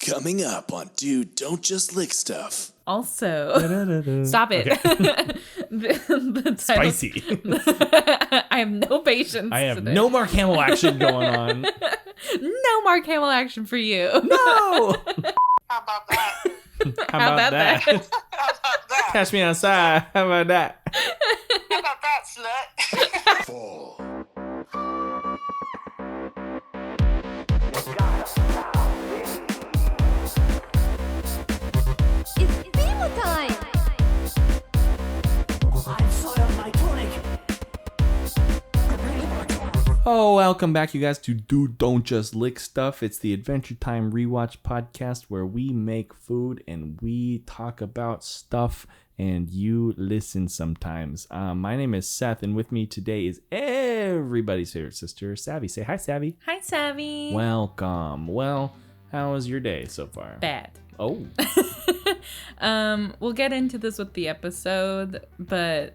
Coming up on Dude, Don't Just Lick Stuff. Also, stop it. Okay. the Spicy. I have no patience. I have today. no Mark Hamill action going on. No Mark Hamill action for you. No. How about that? How about that? How about that? Catch me outside. How about that? How about that, slut? Fall. It's Bimo time! Oh, welcome back, you guys, to Dude Don't Just Lick Stuff. It's the Adventure Time Rewatch podcast where we make food and we talk about stuff and you listen sometimes. My name is Seth, and with me today is everybody's favorite sister, Savy. Say hi, Savy. Hi, Savvy. Welcome. Well, how was your day so far? Bad. Oh. We'll get into this with the episode, but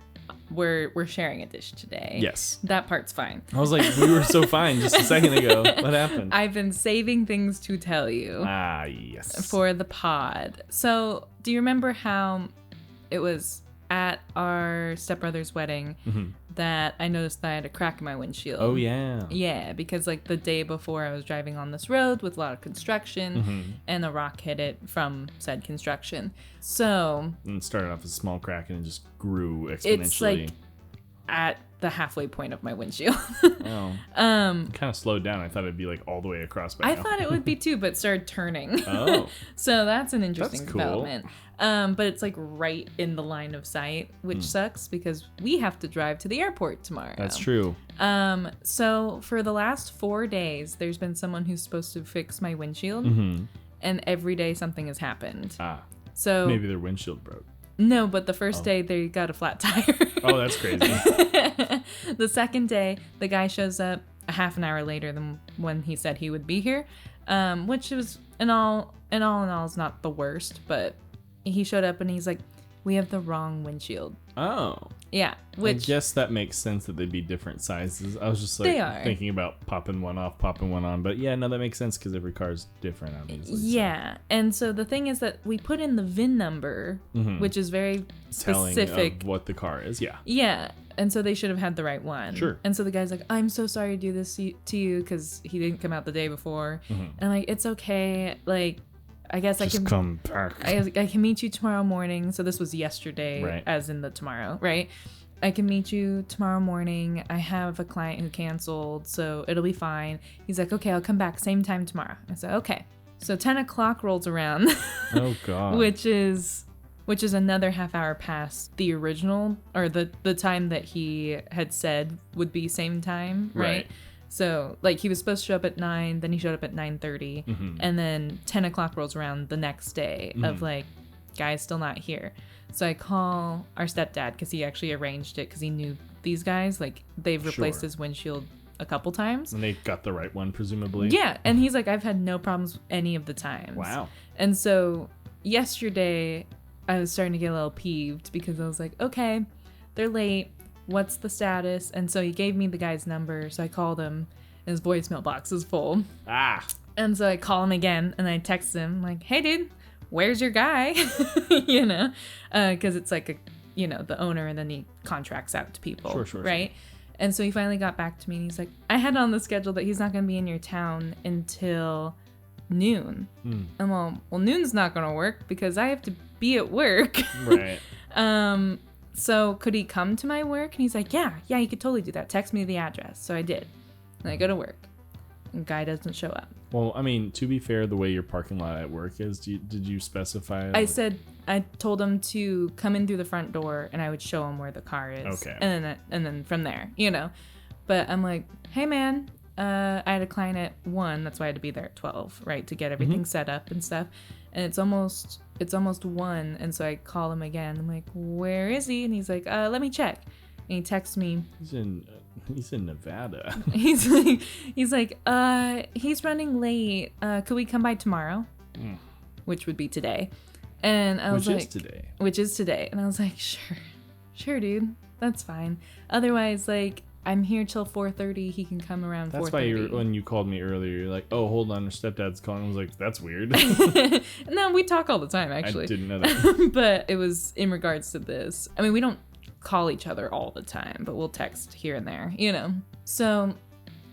we're sharing a dish today. Yes. That part's fine. I was like, we were so fine just a second ago. What happened? I've been saving things to tell you Ah, yes. for the pod. So, do you remember how it was at our stepbrother's wedding that I noticed that I had a crack in my windshield? Oh, yeah. Yeah, because like the day before I was driving on this road with a lot of construction and a rock hit it from said construction. So And it started off as a small crack and it just grew exponentially. it's like at the halfway point of my windshield. Oh. Kind of slowed down. I thought it'd be like all the way across by I now. thought it would be too, but started turning. Oh. So that's an interesting That's cool. development. But it's like right in the line of sight, which sucks because we have to drive to the airport tomorrow. That's true. So for the last 4 days, there's been someone who's supposed to fix my windshield, and every day something has happened. Ah. So Maybe their windshield broke. no, but the first day they got a flat tire. Oh, that's crazy. The second day, the guy shows up a half an hour later than when he said he would be here, which was in all is not the worst, but he showed up and he's like, "We have the wrong windshield." Oh. Yeah, which I guess that makes sense that they'd be different sizes. I was just like They are. thinking about popping one off, popping one on. But yeah, no, that makes sense because every car's different, obviously. so yeah, and so the thing is that we put in the VIN number, which is very Telling specific. of what the car is. Yeah. Yeah, and so they should have had the right one. Sure. And so the guy's like, "I'm so sorry to do this to you because he didn't come out the day before." And I'm like, "It's okay. Like, I guess Just I can come back. I can meet you tomorrow morning." So this was yesterday, Right. as in the tomorrow, right? "I can meet you tomorrow morning. I have a client who canceled, so it'll be fine." He's like, "Okay, I'll come back same time tomorrow." I said, "Okay." So 10 o'clock rolls around, Oh, God. which is another half hour past the original, or the time that he had said would be same time, right? Right. So like he was supposed to show up at 9, then he showed up at 9:30, and then 10 o'clock rolls around the next day of like, guy's still not here. So I call our stepdad because he actually arranged it because he knew these guys. Like they've replaced Sure. his windshield a couple times. And they got the right one, presumably. Yeah, and he's like, "I've had no problems any of the times." Wow. And so yesterday I was starting to get a little peeved because I was like, "Okay, they're late. What's the status?" And so he gave me the guy's number, so I called him, and his voicemail box is full. Ah. And so I call him again, and I text him like, "Hey, dude, where's your guy?" You know, because it's like the owner, and then he contracts out to people, Sure. right? And so he finally got back to me, and he's like, "I had on the schedule that he's not going to be in your town until noon." And well, noon's not going to work because I have to be at work. Right. So could he come to my work? And he's like, yeah, you could totally do that. Text me the address. So I did. And I go to work. And guy doesn't show up. Well, I mean, to be fair, the way your parking lot at work is, did you specify? I told him to come in through the front door and I would show him where the car is. Okay. And then from there, But I'm like, "Hey man, I had a client at 1, that's why I had to be there at 12, right? To get everything set up and stuff. And it's almost 1, and so I call him again. I'm like, "Where is he?" And he's like, "Let me check." And he texts me. He's in Nevada. He's like, he's running late. Could we come by tomorrow? Which would be today. And I was Which is today. And I was like, sure, dude, that's fine. Otherwise, like, I'm here till 4:30. He can come around 4:30. That's why when you called me earlier, you're like, oh, hold on, your stepdad's calling. I was like, that's weird. No, we talk all the time, actually. I didn't know that. But it was in regards to this. I mean, we don't call each other all the time, but we'll text here and there, you know. So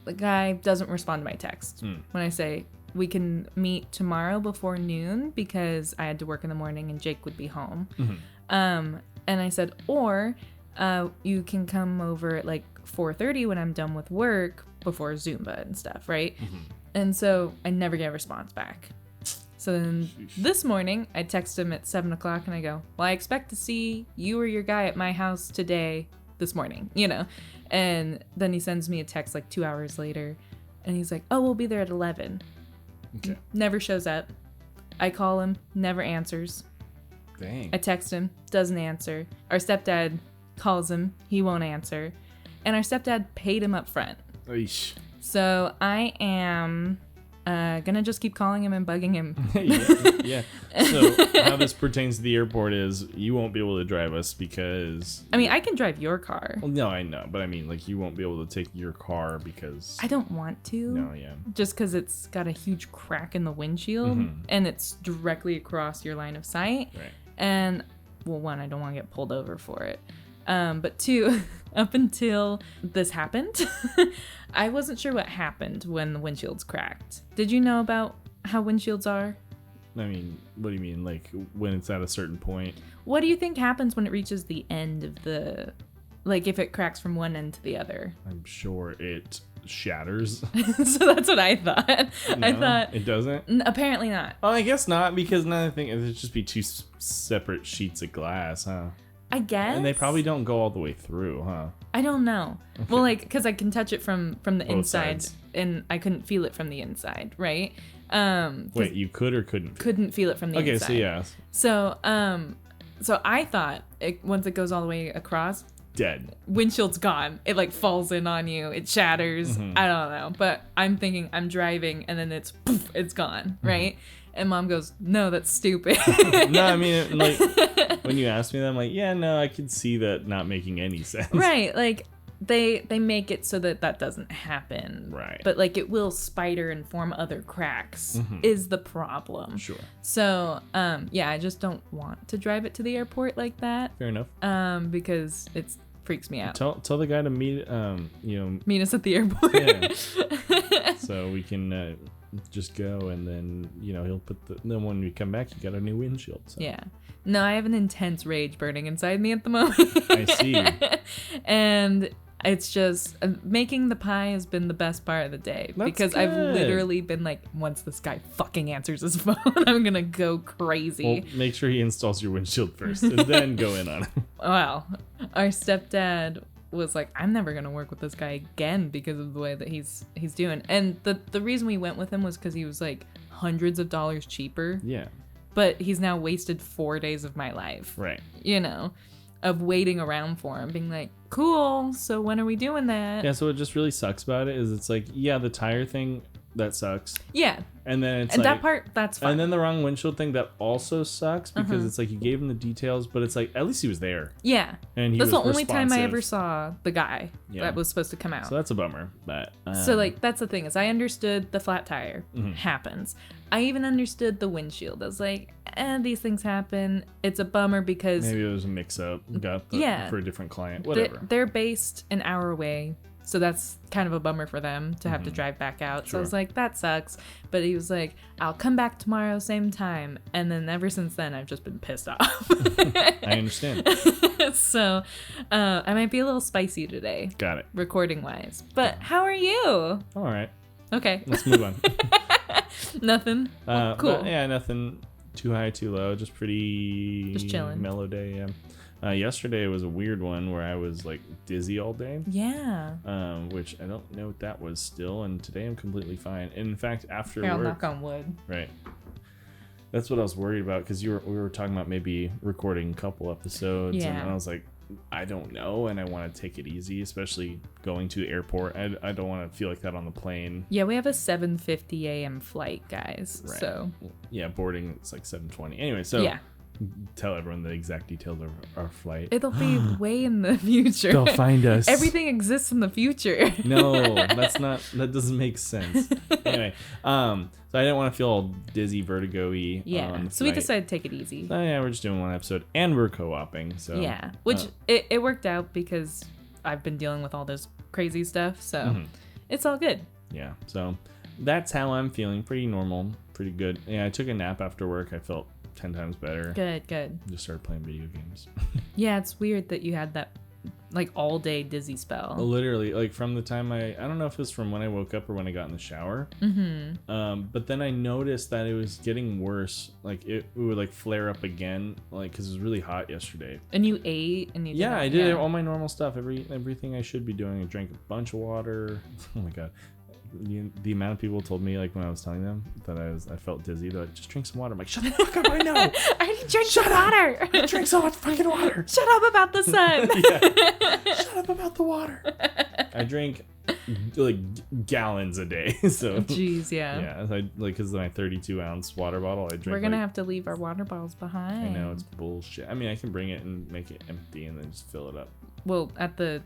the guy doesn't respond to my text when I say we can meet tomorrow before noon because I had to work in the morning and Jake would be home. And I said, or you can come over at like 4:30 when I'm done with work before Zumba and stuff, right? And so I never get a response back. So then this morning, I text him at 7 o'clock and I go, well, I expect to see you or your guy at my house today, this morning, you know? And then he sends me a text like 2 hours later and he's like, oh, we'll be there at 11. Okay. Never shows up. I call him, never answers. Dang. I text him, doesn't answer. Our stepdad calls him, he won't answer. And our stepdad paid him up front. Eesh. So I am gonna just keep calling him and bugging him. Yeah. So how this pertains to the airport is you won't be able to drive us because... I mean, I can drive your car. Well, no, I know. But I mean, like, you won't be able to take your car because... I don't want to. No, yeah. Just because it's got a huge crack in the windshield and it's directly across your line of sight. Right. And, well, one, I don't want to get pulled over for it. But two, up until this happened, I wasn't sure what happened when the windshield's cracked. Did you know about how windshields are? I mean, what do you mean? Like, when it's at a certain point? What do you think happens when it reaches the end of the... Like, if it cracks from one end to the other? I'm sure it shatters. So that's what I thought. I No, thought... it doesn't? Apparently not. Oh, I guess not, because another thing is it'd just be two separate sheets of glass, huh? I guess. And they probably don't go all the way through, huh? I don't know. Okay. Well, like, because I can touch it from the Both inside, sides. and I couldn't feel it from the inside, right? Wait, you could or couldn't? Couldn't feel it from the inside. Okay, so yeah. So I thought once it goes all the way across, Dead. Windshield's gone. It like falls in on you. It shatters. I don't know, but I'm thinking I'm driving, and then it's poof, it's gone, right? And Mom goes, "No, that's stupid." No, I mean, like, when you asked me that, I'm like, yeah, no, I could see that not making any sense. Right, like they make it so that doesn't happen. Right. But like it will spider and form other cracks is the problem. Sure. So, yeah, I just don't want to drive it to the airport like that. Fair enough. Because it freaks me out. Tell the guy to meet Meet us at the airport. Yeah. So we can just go, and then he'll put then when we come back, you got a new windshield. So. Yeah. No, I have an intense rage burning inside me at the moment. I see. And it's just making the pie has been the best part of the day. That's because good. I've literally been like, once this guy fucking answers his phone, I'm gonna go crazy. Well, make sure he installs your windshield first, and then go in on it. Well, our stepdad was like, I'm never gonna work with this guy again because of the way that he's doing. And the reason we went with him was because he was like hundreds of dollars cheaper. Yeah. But he's now wasted 4 days of my life. Right. Of waiting around for him, being like, cool, so when are we doing that? Yeah, so what just really sucks about it is it's like, yeah, the tire thing, that sucks. Yeah. And then it's and like... that part, that's fine. And then the wrong windshield thing, that also sucks because it's like you gave him the details, but it's like, at least he was there. Yeah. And he that's was the only time I responsive. ever saw the guy that was supposed to come out. So that's a bummer. But so like, that's the thing is I understood the flat tire happens. I even understood the windshield. I was like, these things happen. It's a bummer because... maybe it was a mix-up. Got for a different client. Whatever. They're based an hour away. So that's kind of a bummer for them to have to drive back out. So I was like, that sucks. But he was like, I'll come back tomorrow, same time. And then ever since then, I've just been pissed off. I understand. So I might be a little spicy today. Got it. Recording wise. But how are you? All right. Okay. Let's move on. Nothing? Well, cool. But yeah, nothing too high, too low. Just pretty... Just chilling. Mellow day, yeah. Yesterday was a weird one where I was like dizzy all day. Yeah. Which I don't know what that was still, and today I'm completely fine. And in fact, after Here, I'll work, knock on wood. right? That's what I was worried about because we were talking about maybe recording a couple episodes, Yeah. and I was like, I don't know, and I want to take it easy, especially going to the airport. I don't want to feel like that on the plane. Yeah, we have a 7:50 a.m. flight, guys. Right. So Yeah, boarding it's like 7:20. Anyway, so yeah. tell everyone the exact details of our flight. It'll be way in the future. They'll find us. Everything exists in the future. No, that doesn't make sense. Anyway, so I didn't want to feel all dizzy, vertigo-y. Yeah. So we decided to take it easy. Oh, yeah, we're just doing one episode, and we're co-oping. So yeah, which it worked out because I've been dealing with all this crazy stuff, so it's all good. Yeah. So that's how I'm feeling. Pretty normal, pretty good. Yeah, I took a nap after work. I felt 10 times better. Good. Just started playing video games. Yeah, it's weird that you had that like all day dizzy spell. Literally, like from the time I don't know if it was from when I woke up or when I got in the shower. But then I noticed that it was getting worse. Like it would like flare up again, like because it was really hot yesterday. And you ate and you I did all my normal stuff, everything I should be doing. I drank a bunch of water. Oh my god. The amount of people told me, like when I was telling them that I felt dizzy, they're like, just drink some water. I'm like, shut the fuck up, I know. I already drank some water. I drink so much fucking water. Shut up about the sun. Shut up about the water. I drink like gallons a day. So jeez, yeah. Yeah, I, like because my 32-ounce water bottle, I drink. We're gonna have to leave our water bottles behind. I know, it's bullshit. I mean, I can bring it and make it empty and then just fill it up. Well, at the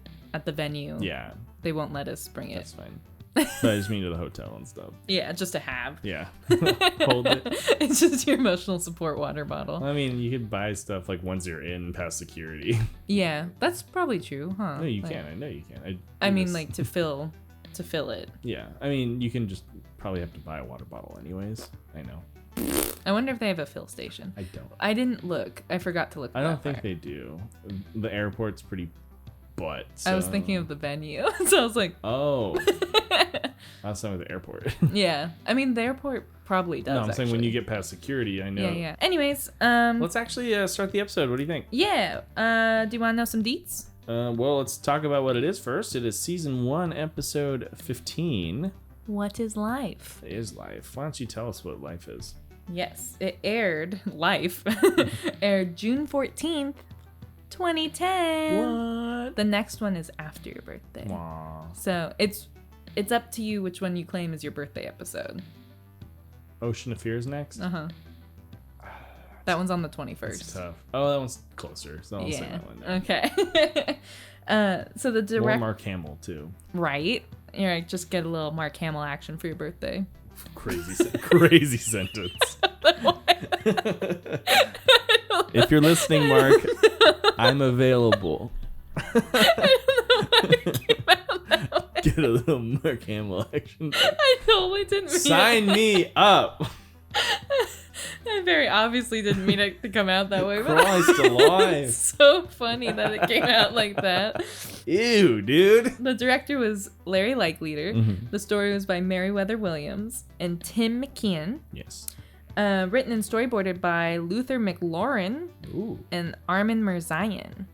venue, Yeah, they won't let us bring it. that's fine. But I just mean to the hotel and stuff. Yeah, just to have. Yeah. Hold it. It's just your emotional support water bottle. I mean, you could buy stuff like once you're in past security. Yeah, that's probably true, huh? No, you Like, can. I know you can. I mean, like to fill it. Yeah. I mean, you can just probably have to buy a water bottle anyways. I know. I wonder if they have a fill station. I don't. I didn't look. I forgot to look. I don't think they do. The airport's pretty butt. I was thinking of the venue, so I was like, oh. Last time at the airport. yeah. I mean, the airport probably does. No, I'm saying when actually. you get past security, I know. Yeah. Anyways, Let's actually start the episode. What do you think? yeah. Do you want to know some deets? Well, let's talk about what it is first. It is season 1, episode 15. What is life? It is life. Why don't you tell us what life is? Yes, it aired live. Aired June 14th, 2010. What? The next one is after your birthday. Wow. So it's up to you which one you claim is your birthday episode. Ocean of Fear's next? Uh-huh. That one's on the 21st. That's tough. Oh, that one's closer. So I'll say that one now. Okay. So the More direct Mark Hamill, too. right. You're right, just get a little Mark Hamill action for your birthday. Crazy sentence. If you're listening, Mark, I'm available. Get a little Mark Hamill action. I totally didn't mean Sign me up. I very obviously didn't mean it to come out that way. But Christ alive. it's so funny that it came out like that. Ew, dude. The director was Larry Likeleader. Mm-hmm. The story was by Meriwether Williams and Tim McKeon. Yes. Written and storyboarded by Luther McLaurin Ooh, and Armin Mirzayan.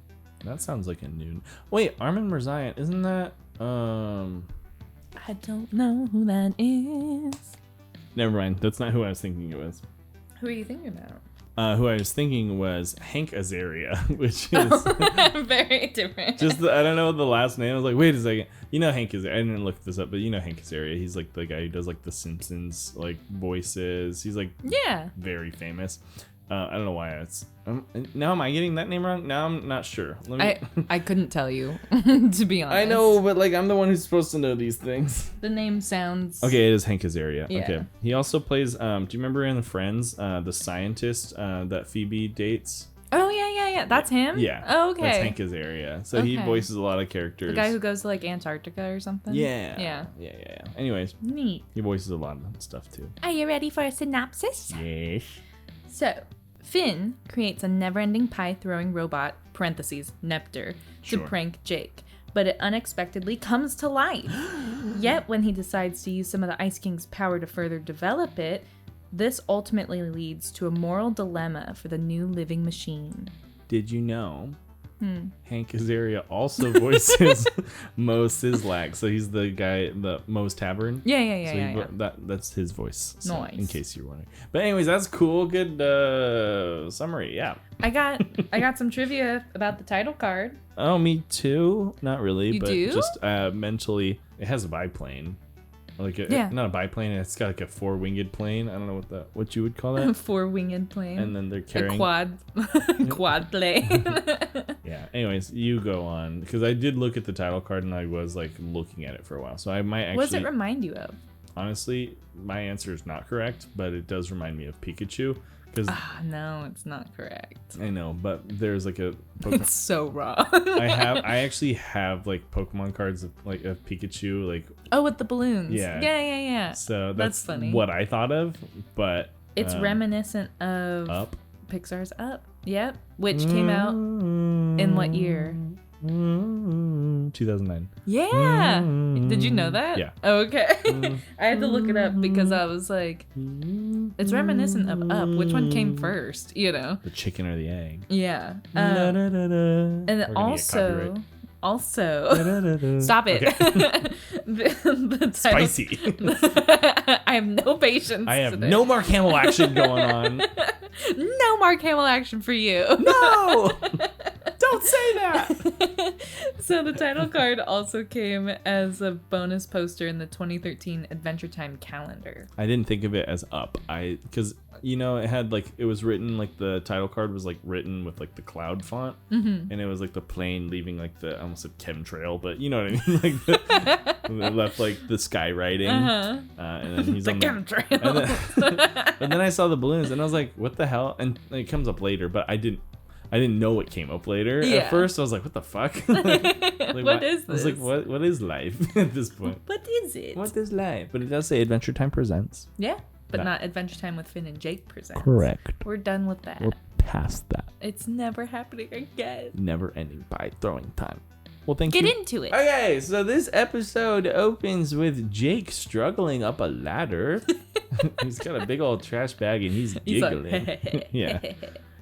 that sounds like a new. Wait, Armin Mirzayan, isn't that I don't know who that is. Never mind. That's not who I was thinking it was. Who are you thinking about? Who I was thinking was Hank Azaria, which is Very different. just I don't know the last name. I was like, wait a second. You know Hank Azaria. I didn't look this up, but you know Hank Azaria. He's like the guy who does like the Simpsons like voices. He's like yeah. very famous. I don't know why it's. Now am I getting that name wrong? Now I'm not sure. Let me. I couldn't tell you, to be honest. I know, but like I'm the one who's supposed to know these things. The name sounds... Okay, it is Hank Azaria. Yeah. Okay. He also plays. Do you remember in Friends, the scientist that Phoebe dates? Oh, yeah. That's him? Yeah. Oh, okay. That's Hank Azaria. So he Okay. voices a lot of characters. The guy who goes to like Antarctica or something? Yeah. Yeah. Anyways, Neat. he voices a lot of stuff too. Are you ready for a synopsis? Yes. So, Finn creates a never-ending pie-throwing robot, parentheses, Nepter, to Sure. prank Jake, but it unexpectedly comes to life. Yet, when he decides to use some of the Ice King's power to further develop it, this ultimately leads to a moral dilemma for the new living machine. Did you know Hank Azaria also voices Mo Sislak? So he's the guy, the Mo's Tavern. Yeah. That's his voice. So, Nice. in case you're wondering. But anyways, that's cool. Good summary. Yeah. I got some trivia about the title card. Oh, me too. Not really, You but do? just mentally, it has a biplane. like Yeah. not a biplane. It's got like a 4-winged plane. I don't know what you would call that. 4-winged plane. And then they're carrying a quad plane. Yeah. Anyways, you go on because I did look at the title card and I was like looking at it for a while. So I might actually. What does it remind you of? Honestly, my answer is not correct, but it does remind me of Pikachu. Because no, it's not correct. I know, but there's like a It's so wrong. I actually have like Pokemon cards of Pikachu, like with the balloons. Yeah. Yeah. So That's funny. what I thought of, but It's reminiscent of Up. Pixar's Up. Yep. Which came out in what year? 2009. Yeah. Did you know that? Yeah. Oh, okay. I had to look it up because I was like, it's reminiscent of Up. Which one came first? You know? The chicken or the egg. Yeah. And And then also, stop it. Okay. the title, Spicy. I have no patience. I have today. no Mark Hamill action going on. No Mark Hamill action for you. No! Don't say that! So the title card also came as a bonus poster in the 2013 Adventure Time calendar. I didn't think of it as Up. Because, it had like, it was written, like the title card was like written with like the cloud font. Mm-hmm. And it was like the plane leaving like I almost said chemtrail, but you know what I mean? Like they left like the sky writing. Uh-huh. And then he's The on chemtrail. and then I saw the balloons and I was like, what the hell? And it comes up later, but I didn't know what came up later. Yeah. At first I was like, what the fuck? Like, What is I was this? like, what is life at this point? What is it? What is life? But it does say Adventure Time presents. Yeah, but Yeah. not Adventure Time with Finn and Jake presents. Correct. We're done with that. We're past that. It's never happening again. Never ending by throwing time. Well, thank Get you. into it. Okay, so this episode opens with Jake struggling up a ladder. He's got a big old trash bag and he's He's giggling. like, Yeah.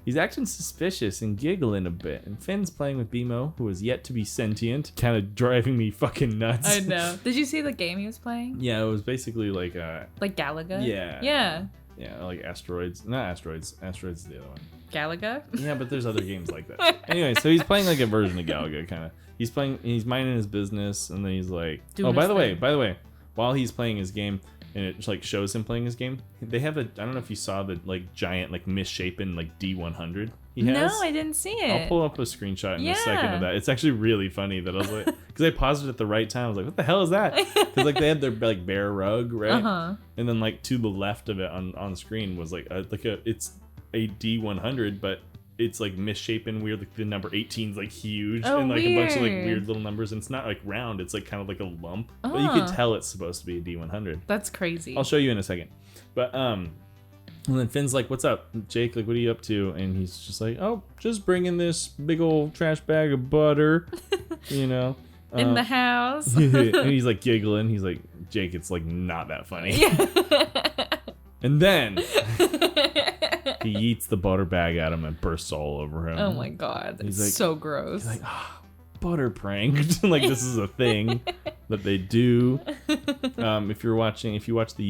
He's acting suspicious and giggling a bit. And Finn's playing with BMO, who is yet to be sentient, kind of driving me fucking nuts. I know. Did you see the game he was playing? Yeah, it was basically like Like Galaga? Yeah. Yeah. yeah, like asteroids. Not asteroids. Asteroids is the other one. Galaga? Yeah, but there's other games like that. Anyway, so he's playing like a version of Galaga, kind of. He's minding his business, and then he's like, Doing by his the thing. way, while he's playing his game, and it like shows him playing his game, they have I don't know if you saw the like giant like misshapen like D100 he has. No, I didn't see it. I'll pull up a screenshot in a second Yeah. of that. It's actually really funny that I was like, because I paused it at the right time. I was like, what the hell is that? Because like they had their like bare rug, right? Uh-huh. And then like to the left of it on the screen was like it's a D100, but it's like misshapen weird. Like the number 18 is like huge Oh, and like a bunch of like weird. weird little numbers. And it's not like round. It's like kind of like a lump, but you could tell it's supposed to be a D100. That's crazy. I'll show you in a second. But and then Finn's like, what's up, Jake? Like, what are you up to? And he's just like, oh, just bringing this big old trash bag of butter, In the house. and he's like giggling. He's like, Jake, it's like not that funny. And then he eats the butter bag at him and bursts all over him. Oh my god. He's It's like- so gross. He's like, butter pranked. Like this is a thing that they do. If you watch the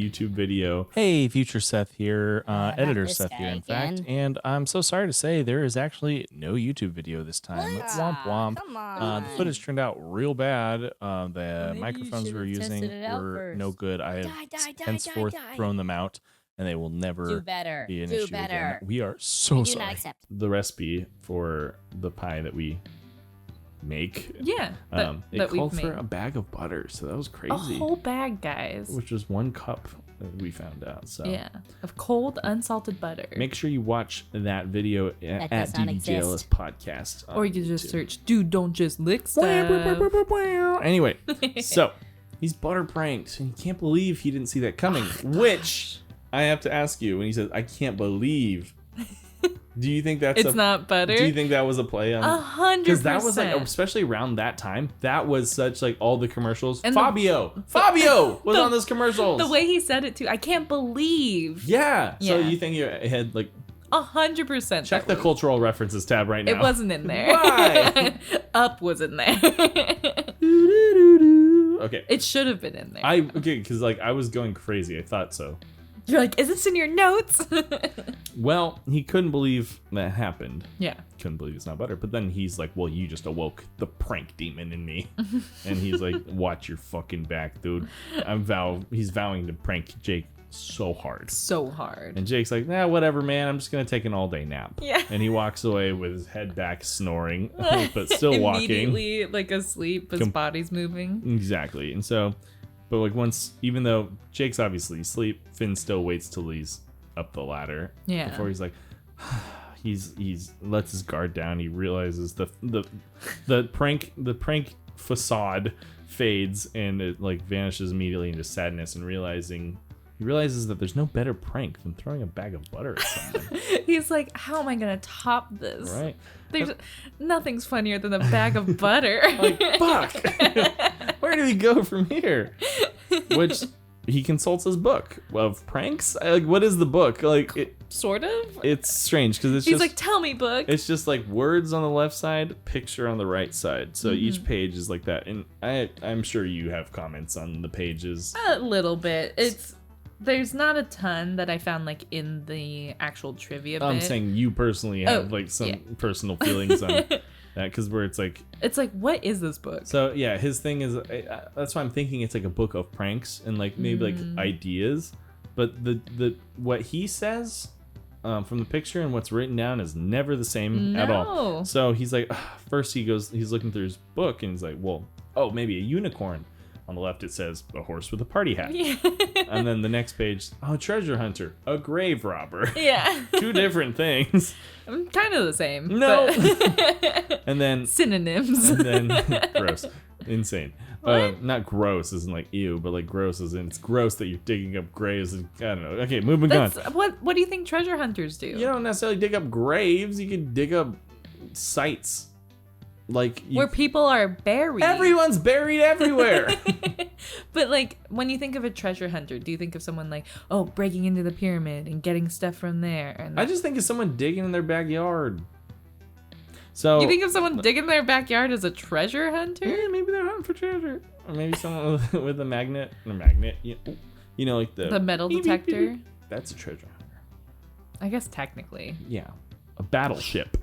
YouTube video, hey, future Seth here, editor this Seth guy here, in again. fact, and I'm so sorry to say there is actually no YouTube video this time. What? Womp womp. Come on. The footage turned out real bad. The maybe you microphones we were should've using tested it out were first. no good. I have Die, henceforth die. thrown them out, and they will never Do better. be an Do issue better. again. We are so Do not sorry. accept. The recipe for the pie that we make, Yeah. it that we've called for made. a bag of butter, so that was A crazy. whole bag, guys. Which was 1 cup that we found out. So Yeah. Of cold, unsalted butter. make sure you watch that video at does not DDJLS exist. podcast. on or you can just YouTube. search, dude, don't just lick stuff. Anyway, so he's butter pranked, and he can't believe he didn't see that coming. Which I have to ask you, when he says, "I can't believe," do you think that's It's not butter. Do you think that was a play on? 100%. Because that was like, especially around that time, that was such like all the commercials. And Fabio was on those commercials. the way he said it too. I can't believe. Yeah. So Yeah. you think you had like 100%. check the cultural references tab right now. It wasn't in there. Why? Up was in there. Okay. It should have been in there. Because like I was going crazy. I thought so. You're like, is this in your notes? Well, he couldn't believe that happened. Yeah. Couldn't believe it's not butter. But then he's like, well, you just awoke the prank demon in me. And he's like, watch your fucking back, dude. He's vowing to prank Jake so hard. So hard. And Jake's like, nah, whatever, man. I'm just going to take an all-day nap. Yeah. And he walks away with his head back, snoring, but still walking. Immediately, like, asleep. His body's moving. Exactly. And so, but like once, even though Jake's obviously asleep, Finn still waits till he's up the ladder. Yeah. Before he's like, he's lets his guard down. He realizes the prank facade fades and it like vanishes immediately into sadness and he realizes that there's no better prank than throwing a bag of butter at someone. He's like, how am I gonna top this? Right. There's nothing's funnier than a bag of butter. Like, fuck. Where do we go from here? Which he consults his book of pranks. Like, what is the book? Like, Sort of. it's strange because He's like, tell me, book. it's just like words on the left side, picture on the right side. So each page is like that. And I'm sure you have comments on the pages. A little bit. There's not a ton that I found like in the actual trivia bit. I'm saying you personally have like some personal feelings on that because where it's like what is this book? so yeah, his thing is that's why I'm thinking it's like a book of pranks and like maybe like ideas, but the what he says from the picture and what's written down is never the same at all. No. So he's like, first he's looking through his book and he's like, well, maybe a unicorn. On the left, it says a horse with a party hat. Yeah. And then the next page, treasure hunter, a grave robber. Yeah. Two different things. Kind of the same. No. but- And then, Synonyms. gross. Insane. Not gross isn't like ew, but like gross is in it's gross that you're digging up graves. And, I don't know. Okay, moving on. What do you think treasure hunters do? You don't necessarily dig up graves. You can dig up sites. Like where people are buried. Everyone's buried everywhere. But like when you think of a treasure hunter, do you think of someone like, breaking into the pyramid and getting stuff from there? And I just think of someone digging in their backyard. So you think of someone digging their backyard as a treasure hunter? Yeah, maybe they're hunting for treasure, or maybe someone with a magnet. You know, like the metal beep, beep, detector. beep, beep. That's a treasure hunter. I guess technically. Yeah, a battleship.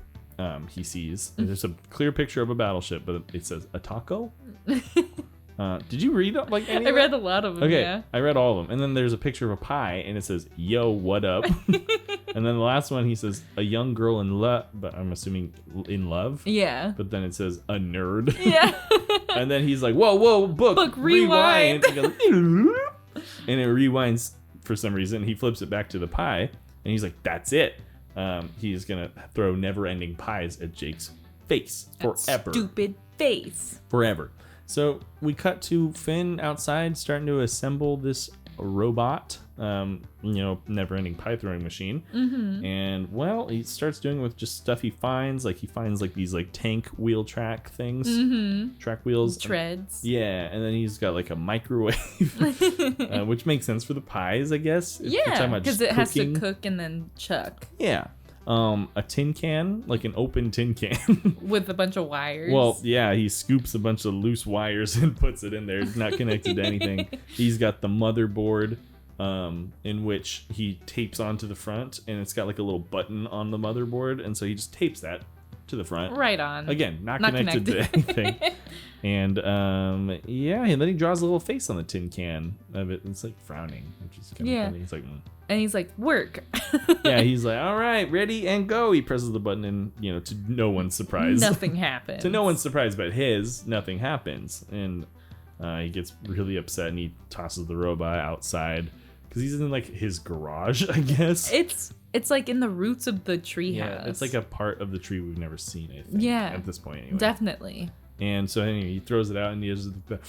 He sees. There's a clear picture of a battleship, but it says a taco. Did you read like any? I read a lot of them. Okay, Yeah. I read all of them, and then there's a picture of a pie, and it says "Yo, what up?" And then the last one, he says a young girl in love, but I'm assuming in love. Yeah. But then it says a nerd. Yeah. And then he's like, "Whoa, book rewind." It goes, and it rewinds for some reason. He flips it back to the pie, and he's like, "That's it." He's gonna throw never-ending pies at Jake's face forever. Stupid face. Forever. So we cut to Finn outside starting to assemble this robot, never-ending pie throwing machine. Mm-hmm. And well, he starts doing it with just stuff he finds. Like he finds like these like tank wheel track things, track wheels, Treads. And then he's got like a microwave, which makes sense for the pies, I guess. Yeah, because it has to cook and then chuck. Yeah. A tin can, like an open tin can. With a bunch of wires. Well, yeah, he scoops a bunch of loose wires and puts it in there. It's not connected to anything. He's got the motherboard, in which he tapes onto the front, and it's got like a little button on the motherboard, and so he just tapes that to the front. Right on. Again, not connected to anything. And and then he draws a little face on the tin can of it. It's like frowning, which is kind of funny. He's like, And he's like, work. Yeah, he's like, all right, ready and go. He presses the button, and to no one's surprise, Nothing happens. To no one's surprise but his, nothing happens, and he gets really upset and he tosses the robot outside because he's in like his garage, I guess. It's like in the roots of the treehouse. Yeah, it's like a part of the tree we've never seen. I think. Yeah, at this point, anyway. Definitely. And so anyway, he throws it out, and he has the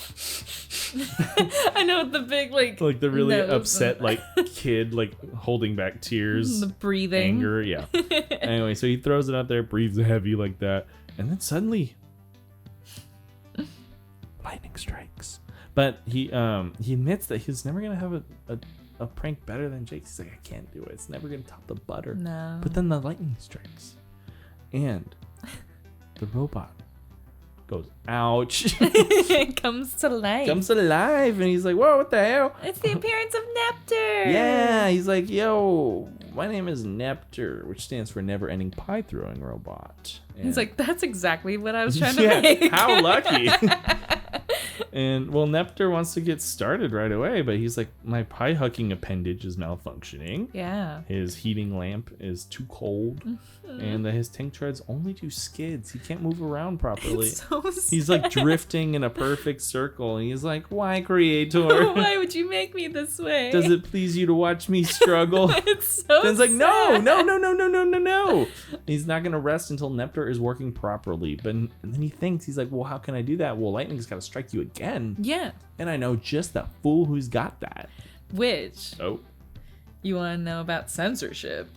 I know the big like the really nose. upset like kid like holding back tears, the breathing, anger. Yeah. Anyway, so he throws it out there, breathes heavy like that, and then suddenly lightning strikes. But he admits that he's never gonna have a prank better than Jake's. He's like, I can't do it. It's never gonna top the butter. No. But then the lightning strikes, and the robot goes, ouch. It comes to life. Comes alive, and he's like, whoa, what the hell? It's the appearance of Neptune. Yeah, he's like, yo, my name is Nepter, which stands for Never Ending Pie Throwing Robot. And He's like, that's exactly what I was trying to make. How lucky. And well, Nepter wants to get started right away, but he's like, my pie hucking appendage is malfunctioning. Yeah. His heating lamp is too cold, and his tank treads only do skids. He can't move around properly. It's so He's like drifting in a perfect circle, and he's like, why, creator? Why would you make me this way? Does it please you to watch me struggle? It's so Ben's like, no. sad. He's not going to rest until Nepter is working properly. And then he thinks, he's like, well, how can I do that? Well, lightning's got to strike you again. Yeah. And I know just the fool who's got that. Which, Oh, you want to know about censorship.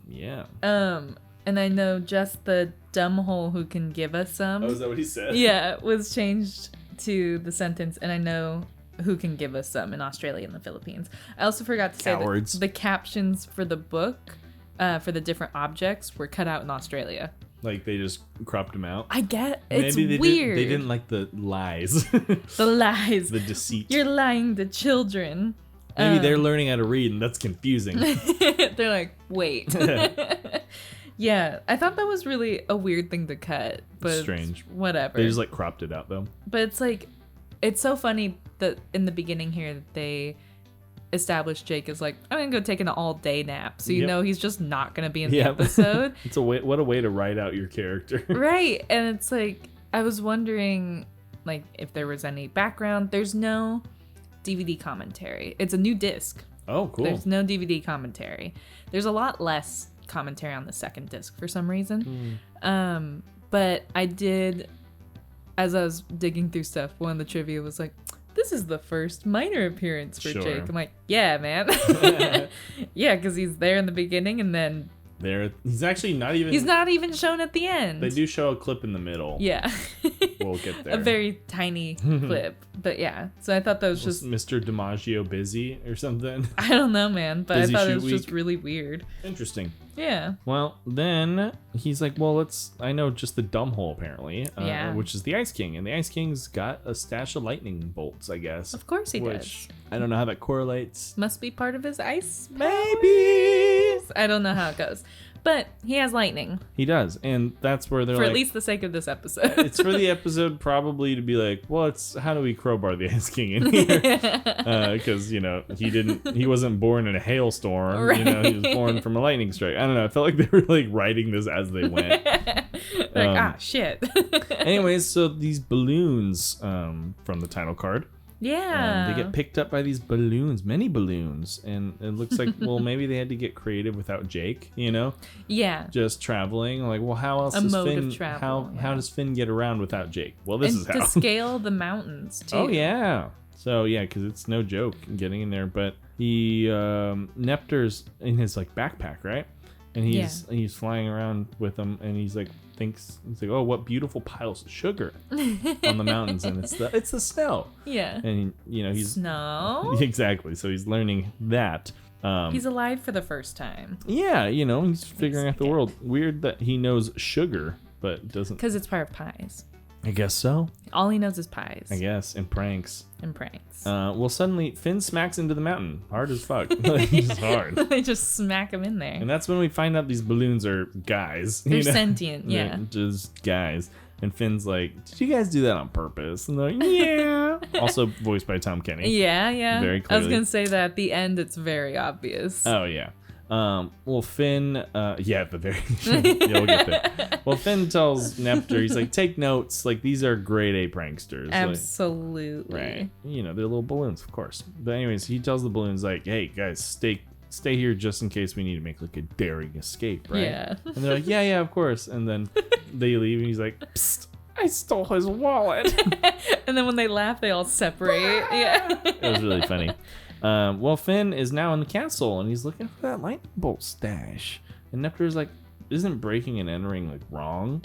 yeah. And I know just the dumb hole who can give us some. Oh, is that what he said? Yeah, was changed to the sentence, and I know who can give us some in Australia and the Philippines. I also forgot to say Cowards. that the captions for the book, for the different objects, were cut out in Australia. Like they just cropped him out. I get it's Maybe they weird. They didn't like the lies. The lies. The deceit. You're lying to children. Maybe they're learning how to read, and that's confusing. They're like, wait. Yeah, I thought that was really a weird thing to cut, but Strange. Whatever. They just like cropped it out though. But it's like, it's so funny that in the beginning here that they established Jake as like, I'm gonna go take an all-day nap, so you Yep. know he's just not gonna be in the Yep. episode. It's a way. What a way to write out your character. Right, and it's like, I was wondering like if there was any background. There's no DVD commentary. It's a new disc. Oh, cool. There's no DVD commentary. There's a lot less commentary on the second disc for some reason. But I did, as I was digging through stuff, one of the trivia was like, this is the first minor appearance for Sure. Jake. I'm like, yeah, man. Yeah, because he's there in the beginning and then He's actually not even. he's not even shown at the end. They do show a clip in the middle. Yeah. We'll get there. A very tiny clip. But yeah, so I thought that was Was just, Mr. DiMaggio busy or something? I don't know, man, but Busy I thought it shoot was just week. really weird. Interesting. Yeah. Well, then he's like, well, I know just the dumb hole apparently, Yeah. which is the Ice King. And the Ice King's got a stash of lightning bolts, I guess. Of course he Which does. I don't know how that correlates. Must be part of his ice. Maybe. I don't know how it goes. But he has lightning, He does. And that's where they're for like, at least the sake of this episode. it's for the episode probably to be like, well, it's how do we crowbar the Ice King in here? Because, he wasn't born in a hailstorm. He was born from a lightning strike. I don't know. I felt like they were like writing this as they went. Like, shit. Anyways, so these balloons from the title card, Yeah. they get picked up by these balloons, many balloons. And it looks like, well, maybe they had to get creative without Jake, Yeah. just traveling. Like, well, how else A does mode of Finn, travel, how does Finn get around without Jake? Well, this And is to how. scale the mountains, too. Oh, yeah. So, yeah, because it's no joke getting in there. But Nepter's in his, like, backpack, right? And he's flying around with them, and he's like, oh, what beautiful piles of sugar on the mountains, and it's the snow. Yeah. And he's Snow? exactly. So he's learning that. He's alive for the first time. Yeah, he's figuring out the world. Weird that he knows sugar, but doesn't. Because it's part of pies. I guess so. All he knows is pies. I guess, and pranks. And pranks. Well, suddenly Finn smacks into the mountain, hard as fuck. Like, just hard. They just smack him in there. And that's when we find out these balloons are guys. They're sentient, They're yeah. just guys. And Finn's like, did you guys do that on purpose? And they're like, yeah. Also voiced by Tom Kenny. Yeah. Very I was clearly. going to say that at the end, it's very obvious. Oh, yeah. Well, Finn, at the very, yeah, we'll get there. Well, Finn tells Nepter, he's like, take notes. Like, these are grade A pranksters. Absolutely. Like, right. They're little balloons, of course. But anyways, he tells the balloons, like, hey, guys, stay here just in case we need to make, like, a daring escape, right? Yeah. And they're like, yeah, of course. And then they leave, and he's like, psst, I stole his wallet. And then when they laugh, they all separate. Yeah. It was really funny. Well, Finn is now in the castle, and he's looking for that lightning bolt stash. And Nepter's like, isn't breaking and entering, like, wrong?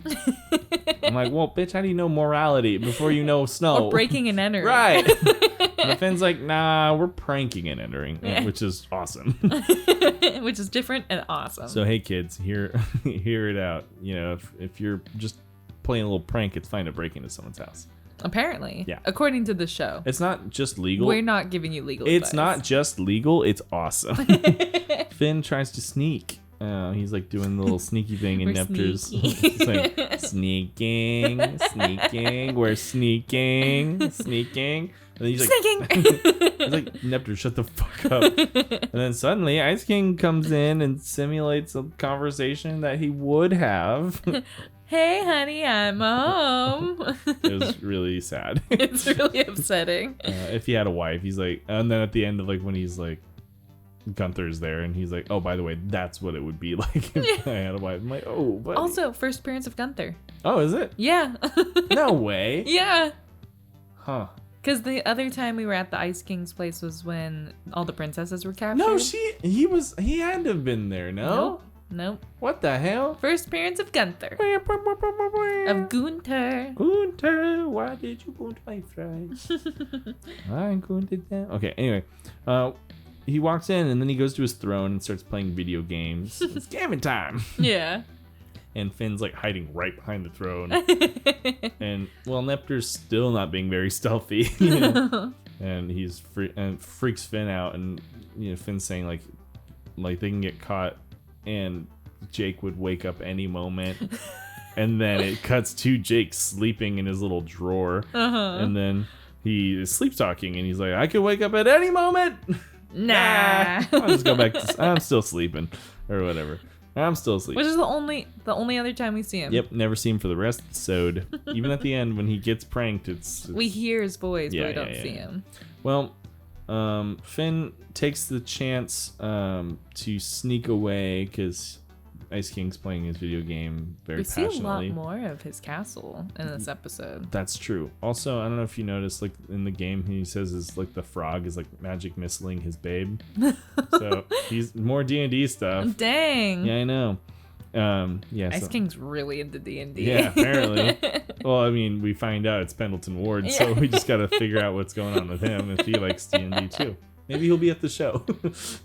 I'm like, well, bitch, how do you know morality before you know snow? Or breaking and entering. Right. And Finn's like, nah, we're pranking and entering, which is awesome. Which is different and awesome. So, hey, kids, hear it out. If you're just playing a little prank, it's fine to break into someone's house. Apparently. Yeah. According to the show. It's not just legal. We're not giving you legal advice. It's not just legal, it's awesome. Finn tries to sneak. He's like doing the little sneaky thing, and We're Nepture's sneaky. it's like sneaking. We're sneaking. And then he's like, he's like, Neptune, shut the fuck up. And then suddenly, Ice King comes in and simulates a conversation that he would have. Hey, honey, I'm home. It was really sad. It's really upsetting. If he had a wife, he's like, and then at the end of like when he's like, Gunther's there, and he's like, oh, by the way, that's what it would be like if I had a wife. I'm like, oh, buddy. Also, first appearance of Gunther. Oh, is it? Yeah. No way. Yeah. Huh. Because the other time we were at the Ice King's place was when all the princesses were captured. No, he had to have been there, no? Nope. What the hell? First appearance of Gunther. Of Gunther. Gunther, why did you go to my fries? I'm going to down. Okay, anyway. He walks in and then he goes to his throne and starts playing video games. It's gaming time. Yeah. And Finn's like hiding right behind the throne. And Nepture's still not being very stealthy. You know? And he's freaks Finn out, and Finn's saying like they can get caught and Jake would wake up any moment. And then it cuts to Jake sleeping in his little drawer. And then he is sleep talking and he's like, I could wake up at any moment. Nah. I'll just go back to I'm still sleeping or whatever. I'm still asleep. Which is the only other time we see him. Yep, never see him for the rest of the episode. Even at the end when he gets pranked, it's we hear his voice, Yeah, but we don't yeah, see yeah. him. well, Finn takes the chance to sneak away because Ice King's playing his video game very We see a passionately. lot more of his castle in this episode. That's true. Also, I don't know if you noticed, like in the game, he says is like the frog is like magic missiling his babe. So he's more D&D stuff. Dang. Yeah, I know. Yeah. Ice so- King's really into D&D. Yeah, apparently. Well, I mean, we find out it's Pendleton Ward, so we just got to figure out what's going on with him if he likes D&D too. Maybe he'll be at the show.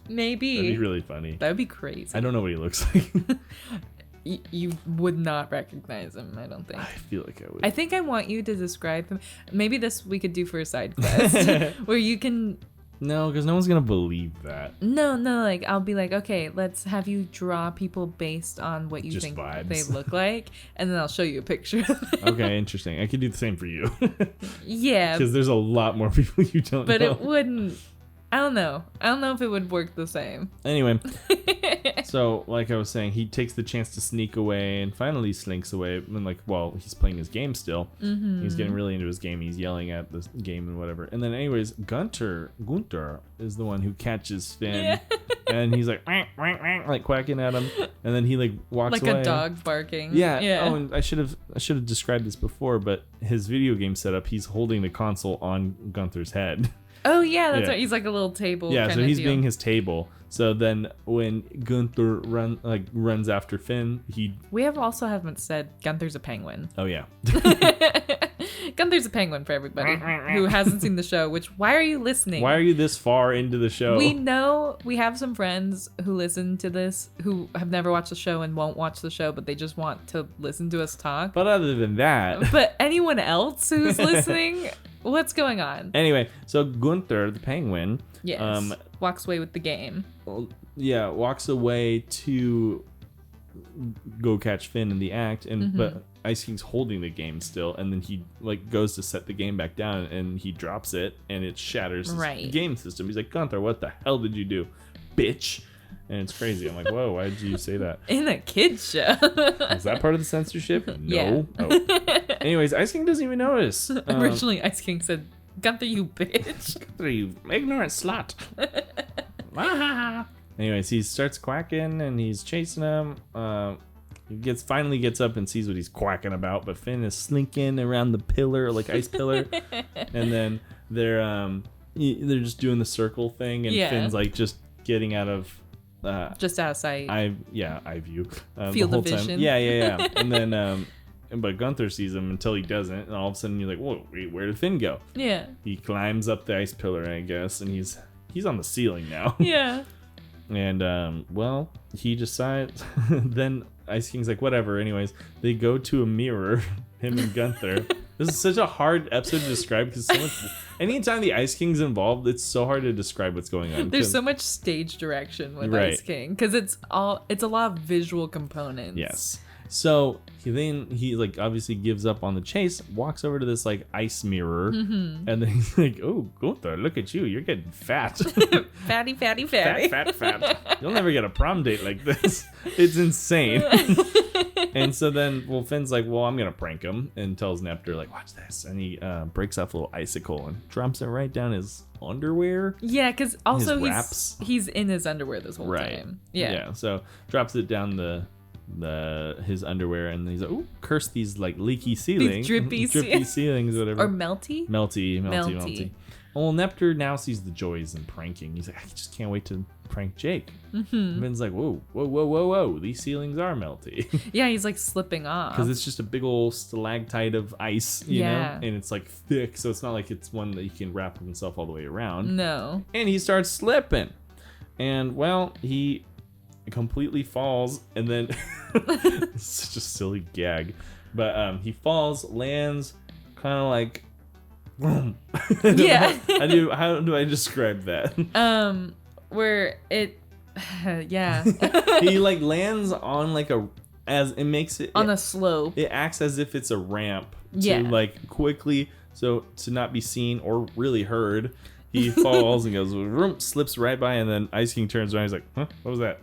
Maybe. That'd be really funny. That would be crazy. I don't know what he looks like. You would not recognize him, I don't think. I feel like I would. I think I want you to describe him. Maybe this we could do for a side quest where you can. No, because no one's gonna believe that. No, like I'll be like, okay, let's have you draw people based on what you Just think vibes. they look like, and then I'll show you a picture. Okay, interesting. I could do the same for you. Yeah, Because there's a lot more people you don't but know. it wouldn't. I don't know if it would work the same. Anyway, so like I was saying, he takes the chance to sneak away and finally slinks away. And like, well, he's playing his game still. Mm-hmm. He's getting really into his game. He's yelling at the game and whatever. And then anyways, Gunther is the one who catches Finn. Yeah. And he's like, "Wah, wah, wah," like quacking at him. And then he like walks Like away. a dog barking. Yeah. Yeah. Oh, and I should have described this before, but his video game setup, he's holding the console on Gunther's head. Oh yeah, that's Yeah. right. He's like a little table. Yeah, so kinda he's deal. being his table. So then when Gunther runs after Finn, We haven't said Gunther's a penguin. oh yeah. Gunther's a penguin for everybody who hasn't seen the show. Why are you listening? Why are you this far into the show? We know we have some friends who listen to this who have never watched the show and won't watch the show, but they just want to listen to us talk. But other than that, But anyone else who's listening, what's going on? anyway, so Gunther the penguin, Yes. Walks away with the game. walks away to go catch Finn in the act, and but Ice King's holding the game still, and then he like goes to set the game back down, and he drops it, and it shatters his Right. game system. He's like, Gunther, what the hell did you do, bitch? And it's crazy. I'm like, whoa, why did you say that? In a kid's show. Is that part of the censorship? No. Yeah. Oh. Anyways, Ice King doesn't even notice. Originally, Ice King said, Gunther, you bitch. Gunther, you ignorant slut. Anyways, he starts quacking and he's chasing him. He finally gets up and sees what he's quacking about, but Finn is slinking around the pillar, like ice pillar. And then they're just doing the circle thing, and Yeah. Finn's like just getting out of Just out of sight. eye view. The Field whole of time. vision. Yeah. And then but Gunther sees him until he doesn't, and all of a sudden you're like, whoa, wait, where did Finn go? Yeah. He climbs up the ice pillar, I guess, and he's on the ceiling now. Yeah. And he decides. Then Ice King's like, whatever. Anyways, they go to a mirror, him and Gunther, This is such a hard episode to describe because so much. Anytime the Ice King's involved, it's so hard to describe what's going on. There's so much stage direction with Right. Ice King because it's a lot of visual components. Yes. So he like obviously gives up on the chase, walks over to this like ice mirror, and then he's like, "Oh, Gunther, look at you! You're getting fat, Fatty. fat. You'll never get a prom date like this. It's insane." And so then, Finn's like, "Well, I'm gonna prank him," and tells Neptune like, "Watch this," and he breaks off a little icicle and drops it right down his underwear. Yeah, because also His wraps. he's in his underwear this whole time. Yeah. So drops it down his underwear, and he's like, "Ooh, curse these like leaky ceilings, drippy ceilings, whatever." Or melty. Well, Neptune now sees the joys in pranking. He's like, "I just can't wait to prank Jake." Mm-hmm. Ben's like, whoa, these ceilings are melty." Yeah, he's like slipping off. Because it's just a big old stalactite of ice, you know? And it's like thick, so it's not like it's one that he can wrap himself all the way around. No. And he starts slipping. And, well, he completely falls, and then it's such a silly gag, but he falls, lands, kind of like boom. How do I describe that? Where it yeah. He like lands on like on a slope. It acts as if it's a ramp to Yeah. like quickly, so to not be seen or really heard. He falls and goes, vroom, slips right by, and then Ice King turns around. He's like, "Huh? What was that?"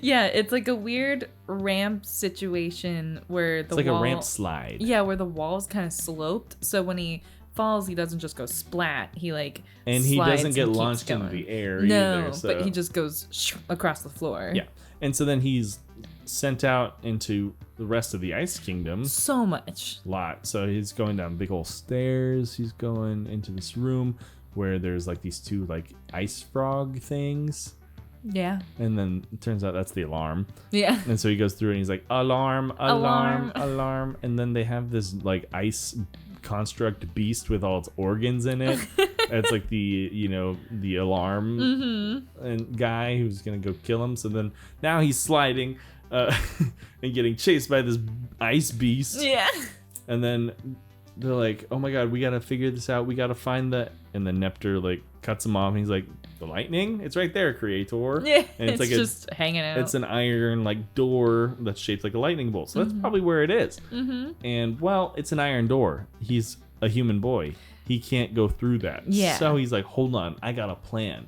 Yeah. It's like a weird ramp situation where It's like a ramp slide. Yeah, where the wall's kind of sloped. So when he falls, he doesn't just go splat. He like And he slides doesn't get and keeps launched into going. the air No, either. So. but he just goes across the floor. Yeah. And so then he's sent out into the rest of the Ice Kingdom. So much. Lot. So he's going down big old stairs. He's going into this room where there's like these two like ice frog things. Yeah. And then it turns out that's the alarm. Yeah. And so he goes through and he's like, alarm. And then they have this like ice construct beast with all its organs in it. It's like the alarm and guy who's gonna go kill him. So then now he's sliding and getting chased by this ice beast. Yeah. And then they're like, "Oh my god, we gotta figure this out. We gotta find the." And then Neptune like cuts him off. And he's like, "The lightning? It's right there, Creator." Yeah. And it's like just hanging out. It's an iron like door that's shaped like a lightning bolt. So that's probably where it is. And well, it's an iron door. He's a human boy. He can't go through that. Yeah. So he's like, "Hold on, I got a plan."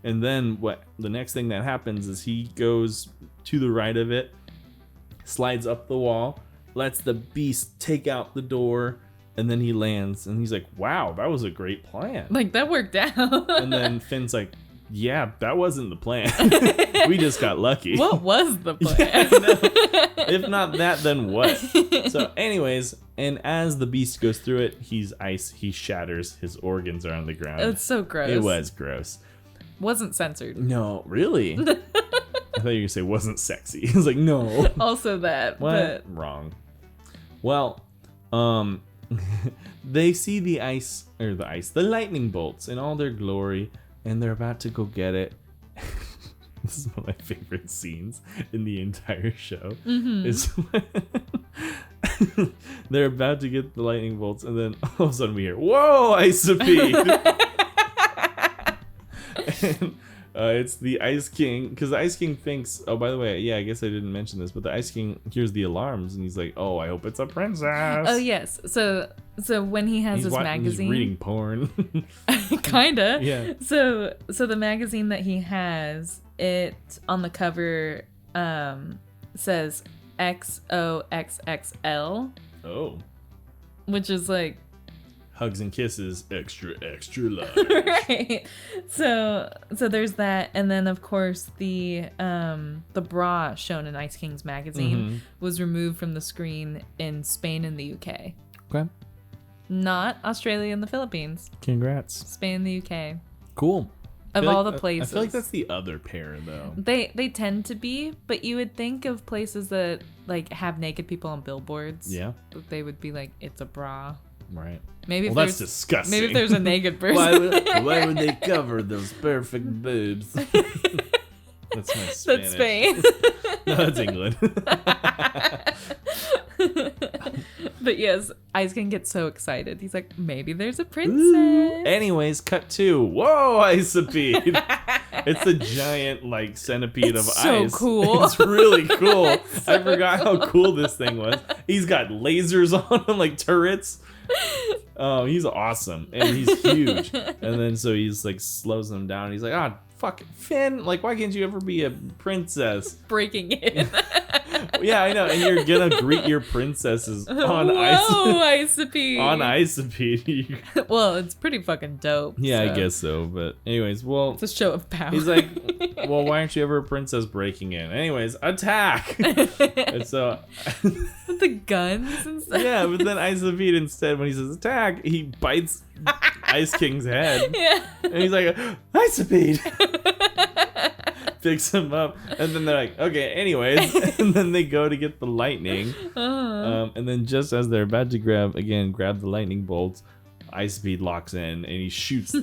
And then the next thing that happens is he goes to the right of it, slides up the wall, lets the beast take out the door, and then he lands, and he's like, "Wow, that was a great plan." Like, that worked out. And then Finn's like, "Yeah, that wasn't the plan. We just got lucky." What was the plan? Yeah, I know. If not that, then what? So anyways, and as the beast goes through it, he's ice. He shatters. His organs are on the ground. It's so gross. It was gross. Wasn't censored. No, really? I thought you were going to say wasn't sexy. I was like, no. Also that. What? Wrong. Well, they see the lightning bolts in all their glory, and they're about to go get it. This is one of my favorite scenes in the entire show. Is when they're about to get the lightning bolts, and then all of a sudden we hear, "Whoa, Isopede!" And it's the Ice King, because the Ice King thinks, oh, by the way, yeah, I guess I didn't mention this, but the Ice King hears the alarms, and he's like, "Oh, I hope it's a princess." Oh, yes. So when he has his magazine. He's reading porn. Kinda. Yeah. So the magazine that he has, it on the cover says XOXXL. Oh. Which is like Hugs and kisses, extra, extra large. right. So there's that, and then of course the bra shown in Ice King's magazine was removed from the screen in Spain and the UK. Okay. Not Australia and the Philippines. Congrats. Spain and the UK. Cool. Of all the places. I feel like that's the other pair, though. They tend to be, but you would think of places that like have naked people on billboards. Yeah. That they would be like, it's a bra. Right. Maybe well, that's disgusting. Maybe if there's a naked person. why would they cover those perfect boobs? That's my Spanish. That's Spain. No, that's England. But yes, Ice King gets so excited. He's like, maybe there's a princess. Ooh. Anyways, cut to whoa, Icepede. It's a giant like centipede It's of so ice. cool. It's really cool. It's I forgot how cool this thing was. He's got lasers on him like turrets. Oh, he's awesome. And he's huge. And then so he's like slows them down. He's like, ah, fuck it. Finn, like why can't you ever be a princess? Breaking in. Yeah, I know. And you're gonna greet your princesses on Whoa, ice. Icepede. On Icepede. Well, it's pretty fucking dope. Yeah, I so. guess so. But anyways, well, It's a show of power. he's like, well, why aren't you ever a princess breaking in? Anyways, attack. And so, With the guns and stuff. yeah, but then Icepede instead, when he says attack, he bites Ice King's head. Yeah. And he's like, Icepede. Picks him up. And then they're like, okay, anyways. And then they go to get the lightning. And then just as they're about to grab the lightning bolts, Icepede locks in and he shoots.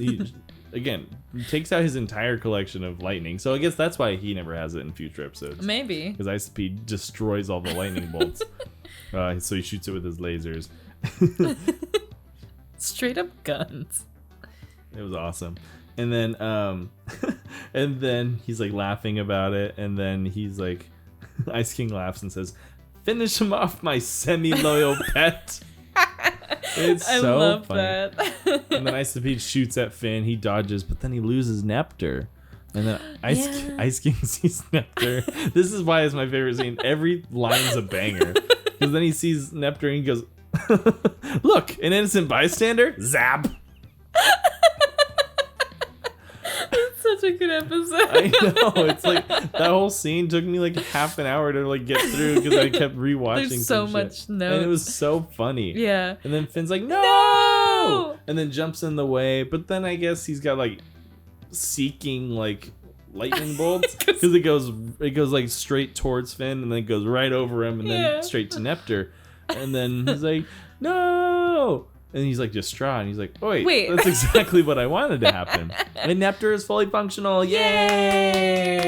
Again, takes out his entire collection of lightning. So I guess that's why he never has it in future episodes. Maybe. Because Icepede destroys all the lightning bolts. So he shoots it with his lasers. Straight up guns. It was awesome. And then and then he's like laughing about it, and then he's like Ice King laughs and says, "Finish him off, my semi-loyal pet." It's I so love funny. that. And then Icepede shoots at Finn, he dodges, but then he loses Neptune. And then Ice King sees Neptune. This is why it's my favorite scene. Every line's a banger. Because then he sees Neptune and he goes, "Look, an innocent bystander." Zap. Such a good episode. I know. It's like that whole scene took me like half an hour to like get through because I kept rewatching. There's so some much shit. notes. And it was so funny. Yeah. And then Finn's like, "No!" No! And then jumps in the way. But then I guess he's got like seeking like lightning bolts because it goes like straight towards Finn and then it goes right over him and then straight to Neptune. And then he's like, "No!" And he's like distraught. And he's like, wait, that's exactly what I wanted to happen. And Neptune is fully functional. Yay!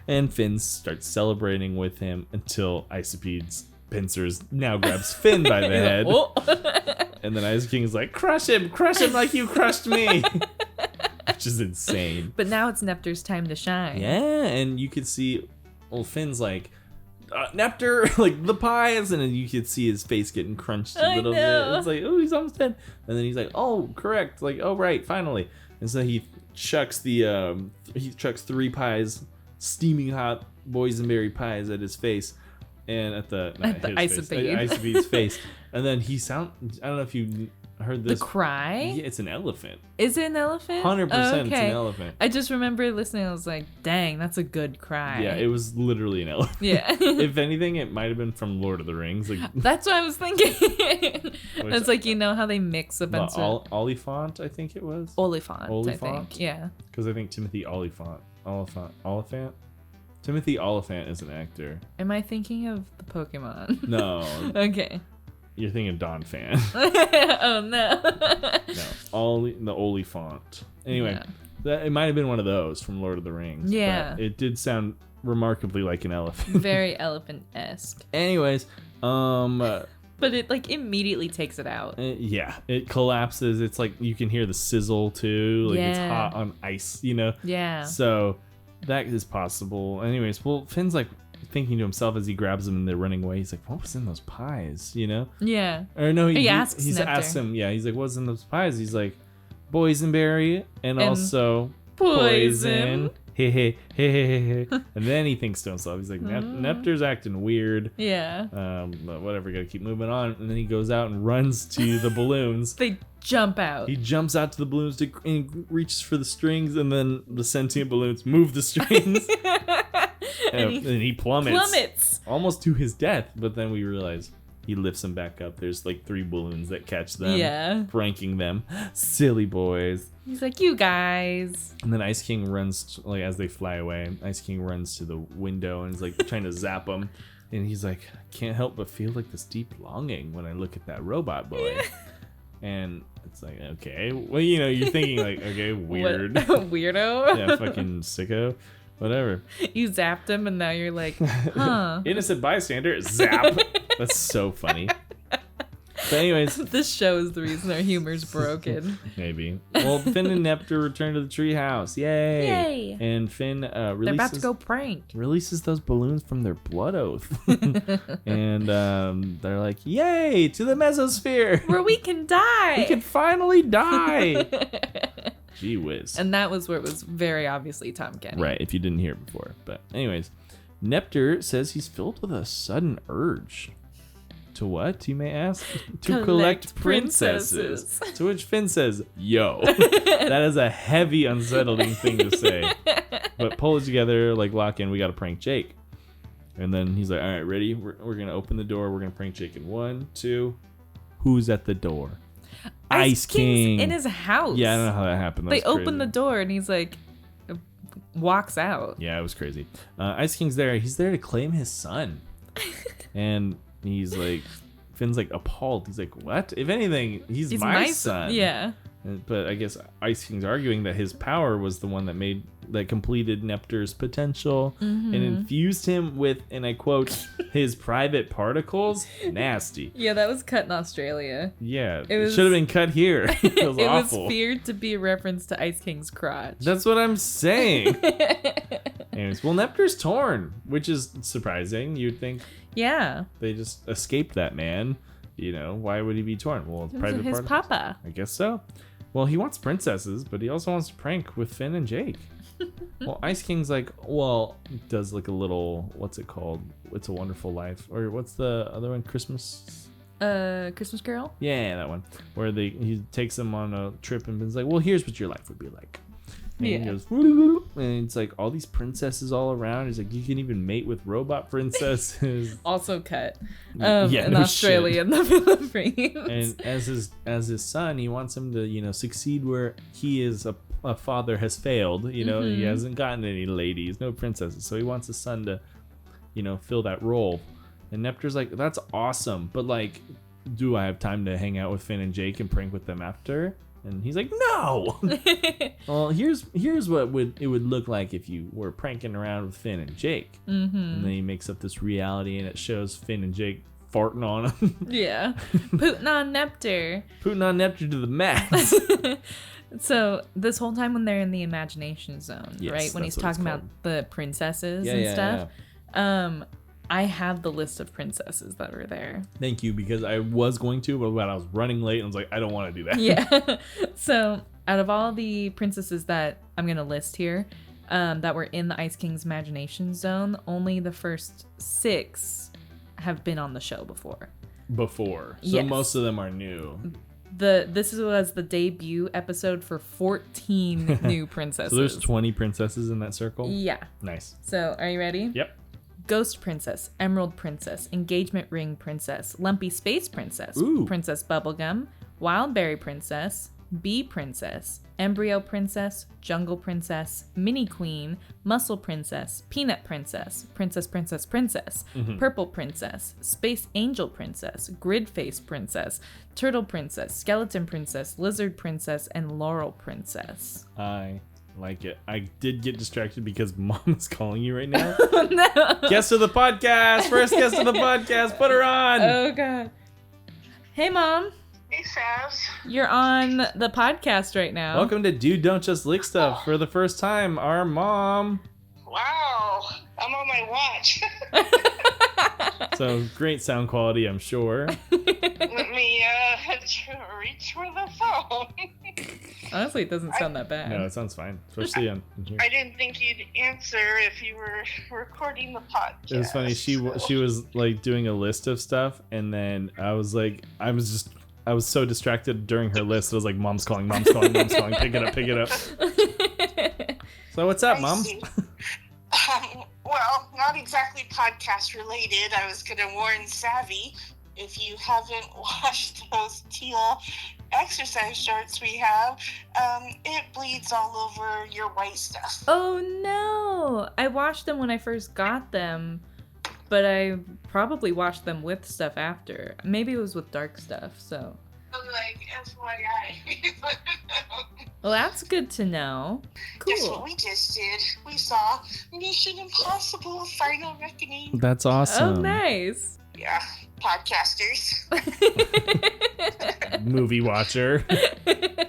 And Finn starts celebrating with him until Icepede's pincers now grabs Finn by the head. And then Ice King is like, crush him like you crushed me. Which is insane. But now it's Neptune's time to shine. Yeah, and you could see, Finn's like, Neptune, like the pies, and then you could see his face getting crunched a little bit. It's like, oh, he's almost dead. And then he's like, oh, correct. Like, oh, right, finally. And so he chucks 3 pies, steaming hot boysenberry pies at his face, and at the Icepede's face. And then I don't know if you heard this. The cry? Yeah, it's an elephant. Is it an elephant? 100% okay. It's an elephant. I just remember listening. I was like, dang, that's a good cry. Yeah, it was literally an elephant. Yeah. If anything, it might have been from Lord of the Rings. Like, that's what I was thinking. It's like, you know how they mix a bunch of... Oliphant, I think it was. Oliphant, I think. Yeah. Because I think Timothy Oliphant. Timothy Oliphant is an actor. Am I thinking of the Pokemon? No. Okay. You're thinking Don Fan. Oh, no. No. The Oliphant. Anyway, it might have been one of those from Lord of the Rings. Yeah. But it did sound remarkably like an elephant. Very elephant-esque. Anyways, but it like immediately takes it out. Yeah, it collapses. It's like you can hear the sizzle too. Like it's hot on ice, you know? Yeah. So that is possible. Anyways, well, Finn's like thinking to himself as he grabs them and they're running away. He's like, what was in those pies, you know? Yeah. Or no, he asks he's Neptune. asked him, yeah, he's like, what's in those pies? He's like, boysenberry and also poison. Hey, hey, hey, hey, hey, hey. And then he thinks to himself, he's like, Neptune's acting weird. Yeah. But whatever, gotta keep moving on. And then he goes out and runs to the balloons. They jump out. He jumps out to the balloons and reaches for the strings, and then the sentient balloons move the strings. and he plummets. Almost to his death. But then we realize he lifts him back up. There's like 3 balloons that catch them. Yeah. Pranking them. Silly boys. He's like, you guys. And then Ice King runs, like as they fly away, Ice King runs to the window and is like trying to zap them. And he's like, I can't help but feel like this deep longing when I look at that robot boy. And it's like, okay. Well, you know, you're thinking like, okay, weird. Weirdo. Yeah, fucking sicko. Whatever. You zapped him and now you're like, huh. Innocent bystander, zap. That's so funny. But anyways, This show is the reason our humor's broken. maybe. Well, Finn and Neptune return to the treehouse. Yay! Yay. And Finn They're about to releases go prank. those balloons from their blood oath. And they're like, yay, to the mesosphere. Where we can die. We can finally die. Gee whiz. And that was where it was very obviously Tom Kenny. Right, if you didn't hear it before. But anyways, Neptune says he's filled with a sudden urge. To what, you may ask? To collect princesses. To which Finn says, yo. That is a heavy, unsettling thing to say. But pull it together, like lock in, we gotta prank Jake. And then he's like, all right, ready? We're gonna open the door. We're gonna prank Jake in 1, 2. Who's at the door? Ice King. King's in his house. Yeah, I don't know how that happened. They open the door and he's like, walks out. Yeah, it was crazy. Ice King's there. He's there to claim his son. And he's like, Finn's like appalled. He's like, what? If anything, he's my son. Yeah. But I guess Ice King's arguing that his power was the one that completed Neptune's potential and infused him with, and I quote, his private particles. Nasty. Yeah, that was cut in Australia. Yeah, It was- should have been cut here. It was It awful. was feared to be a reference to Ice King's crotch. That's what I'm saying. Anyways, well, Neptune's torn, which is surprising. You'd think Yeah. they just escaped that man. You know, why would he be torn? Well, It was private his particles. papa. I guess so. Well, he wants princesses, but he also wants to prank with Finn and Jake. Well, Ice King's like, well, does like a little, what's it called? It's a Wonderful Life. Or what's the other one? Christmas? Christmas Carol? Yeah, that one. Where he takes them on a trip and Finn's like, well, here's what your life would be like. And he Yeah. goes, "Woo-loo-loo," and it's like all these princesses all around. He's like, you can even mate with robot princesses. Also cut. Yeah, in no Australia and the Philippines. And as his son, he wants him to, succeed where he is a father has failed. He hasn't gotten any ladies, no princesses. So he wants his son to, fill that role. And Neptune's like, that's awesome, but like, do I have time to hang out with Finn and Jake and prank with them after? And he's like, no. Well, here's what it would look like if you were pranking around with Finn and Jake. And then he makes up this reality, and it shows Finn and Jake farting on him. Yeah. Putting on Neptune. Putting on Neptune to the max. So this whole time when they're in the imagination zone, Yes, right? When he's that's what it's talking about called. the princesses and stuff. I have the list of princesses that were there. Thank you, because I was going to, but when I was running late, I was like, I don't want to do that. Yeah. So out of all the princesses that I'm going to list here, that were in the Ice King's imagination zone, only the first 6 have been on the show before. Before. So Yes. most of them are new. This was the debut episode for 14 new princesses. So there's 20 princesses in that circle? Yeah. Nice. So are you ready? Yep. Ghost Princess, Emerald Princess, Engagement Ring Princess, Lumpy Space Princess, Ooh. Princess Bubblegum, Wildberry Princess, Bee Princess, Embryo Princess, Jungle Princess, Mini Queen, Muscle Princess, Peanut Princess, Princess Princess Princess, Purple Princess, Space Angel Princess, Grid Face Princess, Turtle Princess, Skeleton Princess, Lizard Princess, and Laurel Princess. I like it. I did get distracted because Mom is calling you right now. Oh no! Guest of the podcast. First guest of the podcast. Put her on. Oh god. Hey Mom, Hey, Savs. you're on the podcast right now. Welcome to Dude Don't Just Lick Stuff. For the first time, our mom. Wow. I'm on my watch. So great sound quality, I'm sure. Let me reach for the phone. Honestly, it doesn't sound that bad. No, it sounds fine, especially on here. I didn't think you'd answer if you were recording the podcast. It was funny. She was like doing a list of stuff, and then I was so distracted during her list. I was like, "Mom's calling, Mom's calling, Mom's calling. Pick it up." So what's up, I Mom? see. Well, not exactly podcast related. I was going to warn Savvy, if you haven't watched those teal exercise shorts we have, it bleeds all over your white stuff. Oh no! I watched them when I first got them, but I probably watched them with stuff after. Maybe it was with dark stuff, so. I'm like, FYI. Well, that's good to know. Guess what Cool. we just did? We saw Mission Impossible Final Reckoning. That's awesome. Oh, nice. Yeah, podcasters. Movie watcher.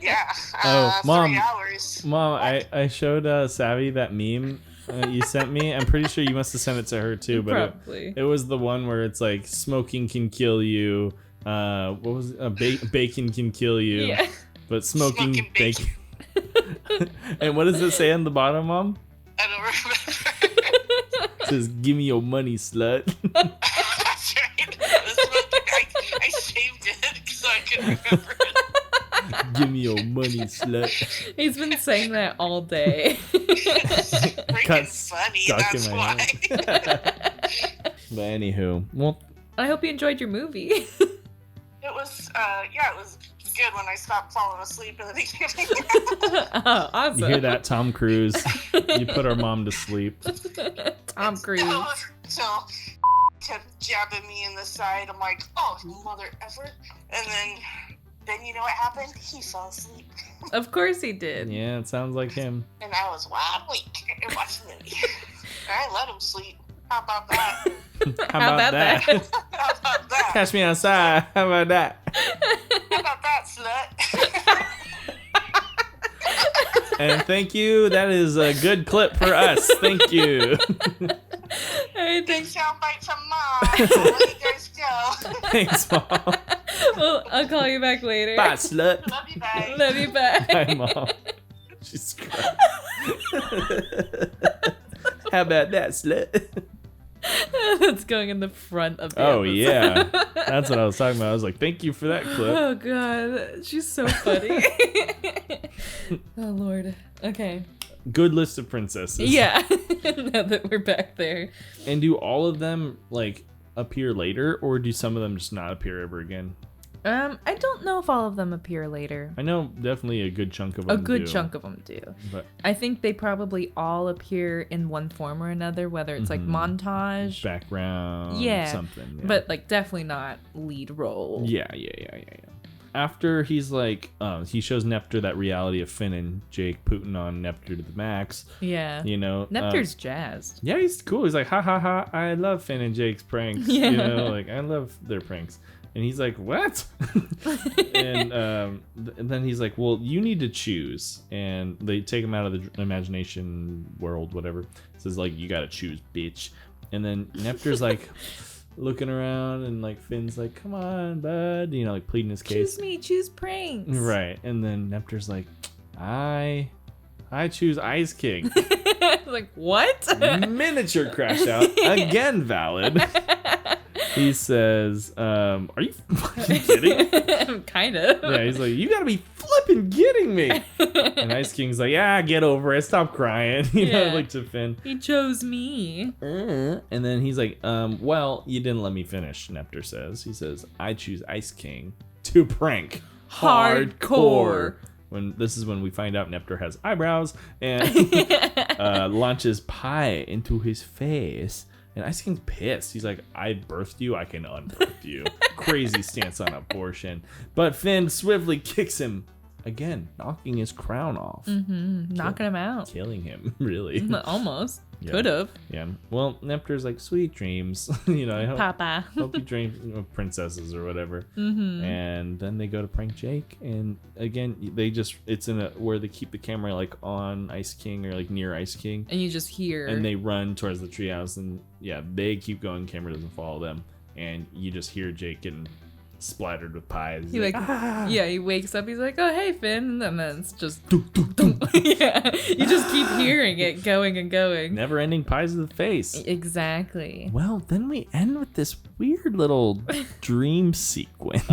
Yeah. Oh, Mom. 3 hours. Mom, I showed Savvy that meme you sent me. I'm pretty sure you must have sent it to her too, but Probably. it was the one where it's like smoking can kill you. What was it? Bacon can kill you, Yeah. but smoking Smoking bacon. And what does it say on the bottom, Mom? I don't remember. It says, "Give me your money, slut." That's right. I saved it so I could remember it. Give me your money, slut. He's been saying that all day. It's freaking funny. stuck That's in my why. But anywho, well, I hope you enjoyed your movie. It was, it was good when I stopped falling asleep in the beginning. Oh, awesome. you hear that, Tom Cruise? You put our mom to sleep. Tom Cruise. So kept jabbing me in the side. I'm like, oh, mother effer. And then you know what happened? He fell asleep. Of course he did. Yeah, it sounds like him. And I was wide awake and watching the movie. I let him sleep. How about that? How about that? How about that? Catch me outside. How about that? How about that, slut? And thank you. That is a good clip for us. Thank you. Hey, Big thanks. soundbite from Mom. I'll let you guys go. Thanks, Mom. Well, I'll call you back later. Bye, slut. Love you, bye. Love you back. Bye, Mom. She's crying. How about that, slut? That's going in the front of the Oh, episode. yeah. That's what I was talking about. I was like, thank you for that clip. Oh, God. She's so funny. Oh, Lord. Okay. Good list of princesses. Yeah. Now that we're back there. And do all of them, like, appear later, or do some of them just not appear ever again? I don't know if all of them appear later. I know definitely a good chunk of them A good do, chunk of them do. But I think they probably all appear in one form or another, whether it's like montage, background, yeah, something. Yeah. but like definitely not lead role. Yeah. After he's like, he shows Neptune that reality of Finn and Jake putting on Neptune to the max. Yeah. You know, Neptune's jazzed. yeah, he's cool. He's like, ha ha ha, I love Finn and Jake's pranks. Yeah. You know, like I love their pranks. And he's like, what? And then he's like, well, you need to choose. And they take him out of the imagination world, whatever. Says like, you gotta choose, bitch. And then Neptune's like looking around, and like Finn's like, come on, bud, you know, like pleading his case. Choose me, choose pranks. Right. And then Neptune's like, I choose Ice King. Like, what? Miniature crash out. Again valid. He says, are you fucking kidding? Kind of. Yeah, he's like, you gotta be flipping kidding me. And Ice King's like, yeah, get over it. Stop crying. You know, Yeah. like to Finn. He chose me. And then he's like, well, you didn't let me finish, Neptune says. He says, I choose Ice King to prank hardcore. This is when we find out Neptune has eyebrows and launches pie into his face. And Ice King's pissed. He's like, I birthed you, I can unbirth you. Crazy stance on abortion. But Finn swiftly kicks him again, knocking his crown off. Knocking him out. Killing him, really. Almost. Yeah. Could have. Yeah. Well, Neptune's like, sweet dreams. You know, I hope, Papa. hope you dream of princesses or whatever. And then they go to prank Jake. And again, it's in where they keep the camera like on Ice King or like near Ice King. And you just hear. And they run towards the treehouse, and yeah, they keep going. Camera doesn't follow them, and you just hear Jake getting splattered with pies. He like, "Ah!" yeah, he wakes up. He's like, "Oh, hey, Finn," and then it's just, yeah, you just keep hearing it going and going. Never-ending pies to the face. Exactly. Well, then we end with this weird little dream sequence.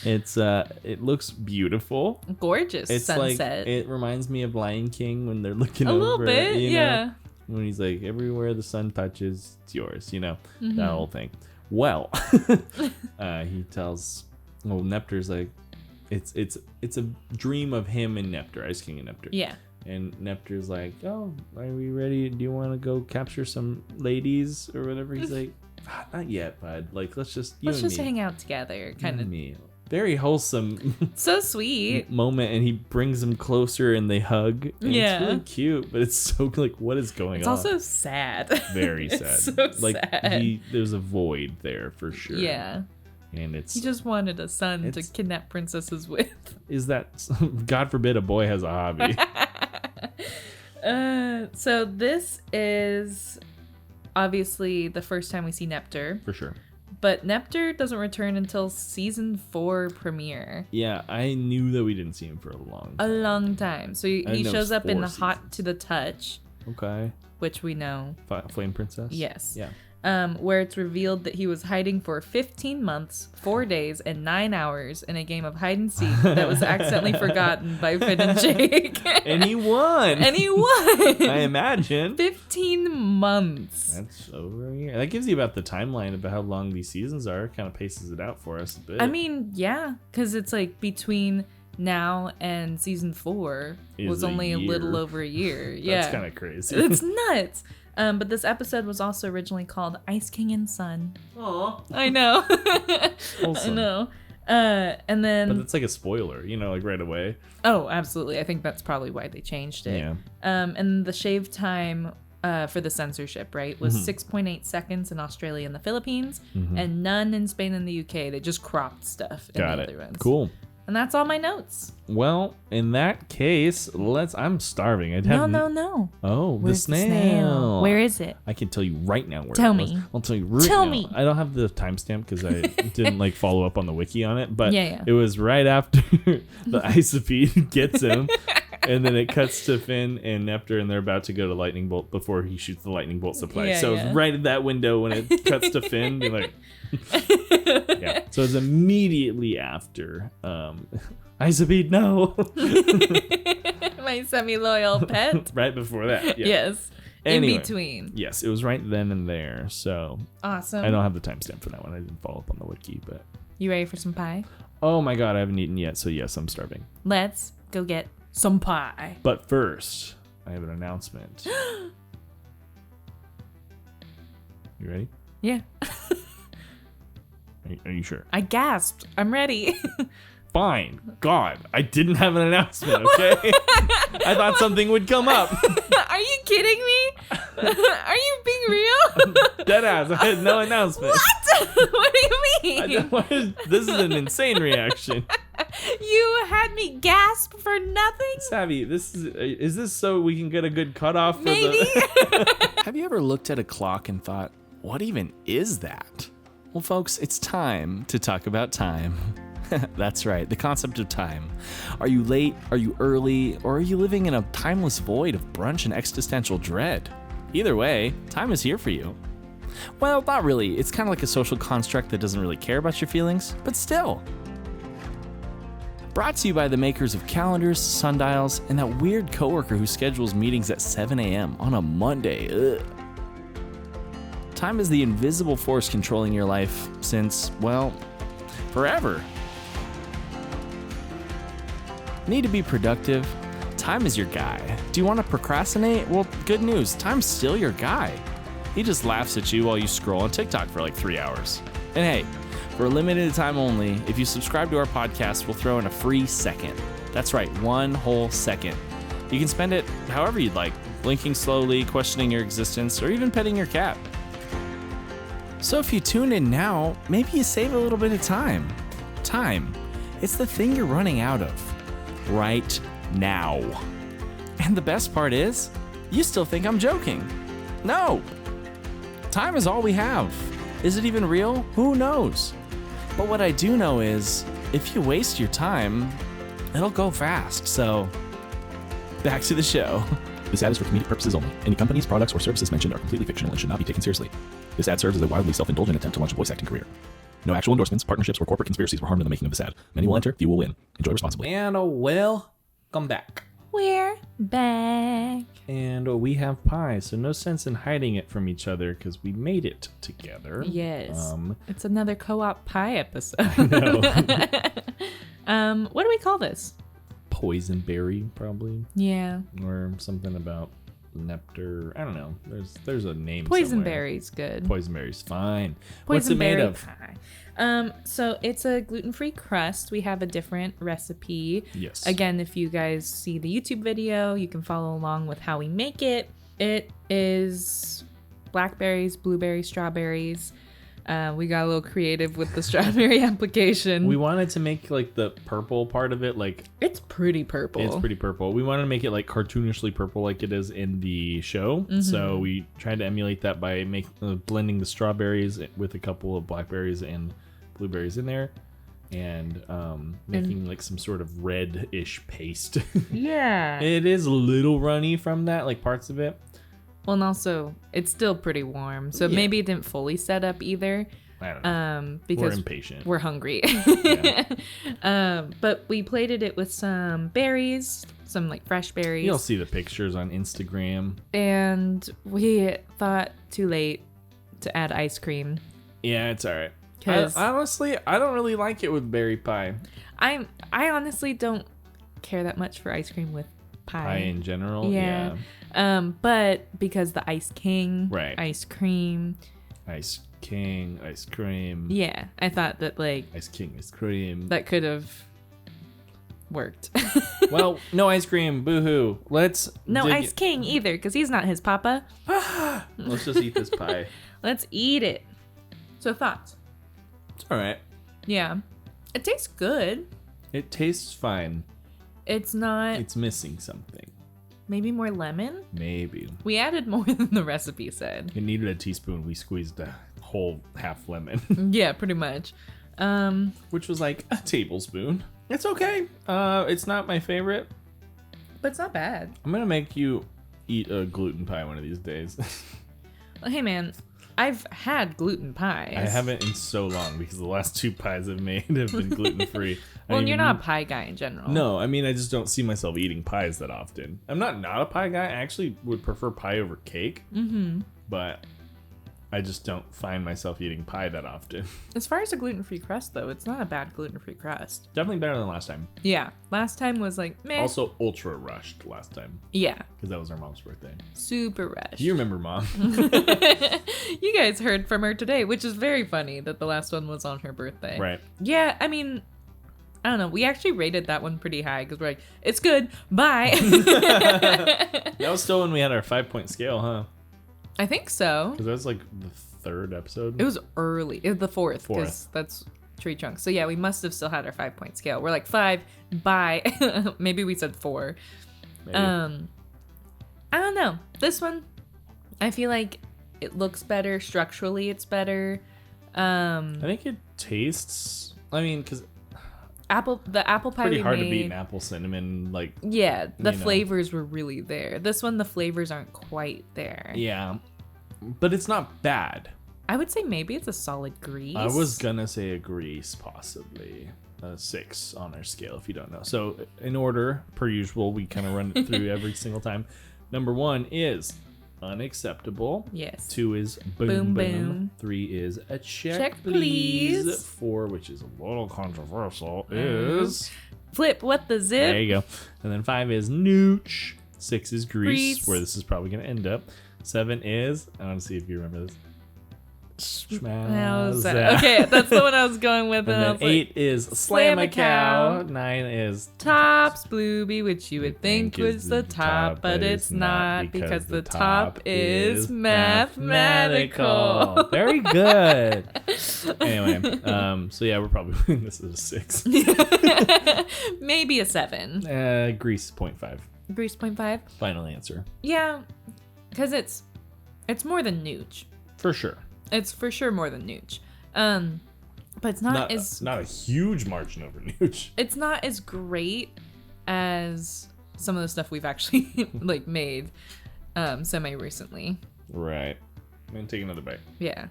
It looks beautiful. Gorgeous It's sunset. like it reminds me of Lion King when they're looking A over. little bit, you know? yeah. When he's like, everywhere the sun touches, it's yours. You know, Mm-hmm. that whole thing. Well, he tells, well, Neptune's like, it's a dream of him and Neptune, Ice King and Neptune. Yeah. And Neptune's like, oh, are we ready? Do you want to go capture some ladies or whatever? He's like, not yet, bud. Like, let's just Let's just hang out together, kind of. me. very wholesome So sweet. moment, and he brings him closer and they hug. And Yeah. It's really cute, but it's so like, what is going It's on? also sad. Very sad. It's so like sad. there's a void there for sure. Yeah. And it's He just wanted a son to It's- kidnap princesses with. is that God forbid a boy has a hobby. So this is obviously the first time we see Neptr, For sure. but Neptr doesn't return until season 4 premiere. Yeah, I knew that we didn't see him for a long A time. long time. So he I didn't know it shows was up in 4 the Hot seasons. to the Touch, Okay. which we know. Flame Princess? Yes. Yeah. Where it's revealed that he was hiding for 15 months, 4 days, and 9 hours in a game of hide and seek that was accidentally forgotten by Finn and Jake. And he won. And he won! I imagine. 15 months. That's over a year. That gives you about the timeline about how long these seasons are. Kind of paces it out for us a bit. I mean, yeah, because it's like between now and season 4 Is was a only a little year. over a year. Yeah. That's kind of crazy. It's nuts. But this episode was also originally called Ice King and Sun. Aw. I know. I Wholesome. know. And then... But it's like a spoiler, like right away. Oh, absolutely. I think that's probably why they changed it. Yeah. And the shave time for the censorship, right, was Mm-hmm. 6.8 seconds in Australia and the Philippines, and none in Spain and the UK. They just cropped stuff in Got the it. other ones. Cool. And that's all my notes. Well, in that case, I'm starving. No. Oh, Where's the snail. Where is it? I can tell you right now where Tell it was. me. I'll tell you right Tell now. me. I don't have the timestamp because I didn't follow up on the wiki on it, but Yeah. it was right after the Isopede gets him, and then it cuts to Finn and Neptr, and they're about to go to Lightning Bolt before he shoots the Lightning Bolt supply. Yeah, so yeah. it's right at that window when it cuts to Finn. Be like, yeah. So it's immediately after. Isopede, no. My semi-loyal pet. Right before that. Yeah. Yes. Anyway. In between. Yes, it was right then and there. So Awesome. I don't have the timestamp for that one. I didn't follow up on the wiki, but You ready for some pie? oh my god, I haven't eaten yet. So yes, I'm starving. Let's go get some pie. But first, I have an announcement. You ready? Yeah. Are you sure? I gasped. I'm ready. Fine. God, I didn't have an announcement. Okay. I thought something would come up. Are you kidding me? Are you being real? Deadass. I had no announcement. What? What do you mean? This is an insane reaction. You had me gasp for nothing? Savvy, is this so we can get a good cutoff for Maybe. Have you ever looked at a clock and thought, what even is that? Well, folks, it's time to talk about time. That's right, the concept of time. Are you late? Are you early? Or are you living in a timeless void of brunch and existential dread? Either way, time is here for you. Well, not really. It's kind of like a social construct that doesn't really care about your feelings, but still. Brought to you by the makers of calendars, sundials, and that weird coworker who schedules meetings at 7 a.m. on a Monday. Ugh. Time is the invisible force controlling your life since, well, forever. Need to be productive? Time is your guy. Do you want to procrastinate? Well, good news, time's still your guy. He just laughs at you while you scroll on TikTok for like 3 hours. And hey, for a limited time only, if you subscribe to our podcast, we'll throw in a free second. That's right, 1 whole second. You can spend it however you'd like, blinking slowly, questioning your existence, or even petting your cat. So if you tune in now, maybe you save a little bit of time. Time. It's the thing you're running out of. Right now. And the best part is, you still think I'm joking. No. Time is all we have. Is it even real? Who knows? But what I do know is, if you waste your time, it'll go fast. So, back to the show. This ad is for comedic purposes only. Any companies, products, or services mentioned are completely fictional and should not be taken seriously. This ad serves as a wildly self-indulgent attempt to launch a voice acting career. No actual endorsements, partnerships, or corporate conspiracies were harmed in the making of this ad. Many will enter, few will win. Enjoy responsibly. And welcome back. We're back. And we have pie, so no sense in hiding it from each other because we made it together. Yes. It's another co-op pie episode. No. What do we call this? Poison berry, probably, Yeah. or something about nectar. I don't know. There's a name. Boysenberry's good. Boysenberry's fine. What's it made Boysenberry of? pie. So it's a gluten-free crust. We have a different recipe. Yes. Again, if you guys see the YouTube video, you can follow along with how we make it. It is blackberries, blueberries, strawberries. We got a little creative with the strawberry application. We wanted to make like the purple part of it like It's pretty purple. It's pretty purple. We wanted to make it like cartoonishly purple like it is in the show. Mm-hmm. So we tried to emulate that by blending the strawberries with a couple of blackberries and blueberries in there, and making like some sort of red-ish paste. Yeah. It is a little runny from that, like parts of it. Well, and also, it's still pretty warm. So Yeah. maybe it didn't fully set up either. I don't know. Because We're impatient. we're hungry. Yeah. But we plated it with some berries, some like fresh berries. You'll see the pictures on Instagram. And we thought too late to add ice cream. Yeah, it's all right. 'Cause- Honestly, I don't really like it with berry pie. I honestly don't care that much for ice cream with Pie in general. Yeah. But because the Ice King, Right. ice cream, Ice King, ice cream. yeah, I thought that like Ice King, ice cream. that could have worked. Well, no ice cream. Boo-hoo. Let's No dig Ice King either, because he's not his papa. Let's just eat this pie. Let's eat it. So thoughts? It's all right. Yeah, it tastes good. It tastes fine. It's not It's missing something. maybe more lemon. Maybe. We added more than the recipe said. It needed a teaspoon. We squeezed a whole half lemon, Yeah, pretty much. which was like a tablespoon. It's okay. It's not my favorite. But it's not bad. I'm gonna make you eat a gluten pie one of these days. Well, hey man, I've had gluten pies. I haven't in so long because the last two pies I've made have been gluten free. Well, and you're not a pie guy in general. No, I mean I just don't see myself eating pies that often. I'm not a pie guy. I actually would prefer pie over cake. Mm-hmm. But I just don't find myself eating pie that often. As far as a gluten-free crust, though, it's not a bad gluten-free crust. Definitely better than last time. Yeah, last time was like, meh. Also ultra rushed last time Yeah, because that was our mom's birthday. super rush. You remember Mom? You guys heard from her today, which is very funny that the last one was on her birthday. Right. Yeah, I mean, I don't know. We actually rated that one pretty high because we're like, it's good. Bye. That was still when we had our 5-point scale, huh? I think so. Because that was like the third episode. It was early. It was the fourth. Fourth. Because that's tree trunk. So yeah, we must have still had our 5-point scale. We're like 5, bye. Maybe we said 4. Maybe. I don't know. This one, I feel like it looks better. Structurally, it's better. I think it tastes. I mean, because The apple pie pretty we hard made, to beat an apple cinnamon. Like, yeah, the you know. flavors were really there. This one, the flavors aren't quite there. yeah, but it's not bad. I would say maybe it's a solid grease. I was gonna say a grease, possibly a 6 on our scale. If you don't know, so in order per usual, we kind of run it through every single time. Number 1 is unacceptable. Yes. 2 is boom Boom, boom. boom. 3 is a check, Check, please. please. 4, which is a little controversial, is Flip what the zip. there you go. And then 5 is nooch. 6 is grease, Grease. where this is probably gonna end up. 7 is, I want to see if you remember this. Schmazza. Okay, that's the one I was going with. And I then was 8 like, is slam a cow. 9 is Tops Blueby, which you would think was the top, but it's not because the top is mathematical. Very good. Anyway, so yeah, we're probably this is a 6. Maybe a 7. Grease 0.5. Grease 0.5. Final answer. Yeah, because it's more than Nooch. For sure. It's for sure more than Nooch. But it's not as not a huge margin over nooch. it's not as great as some of the stuff we've actually like made semi recently. Right. I'm gonna take another bite. Yeah.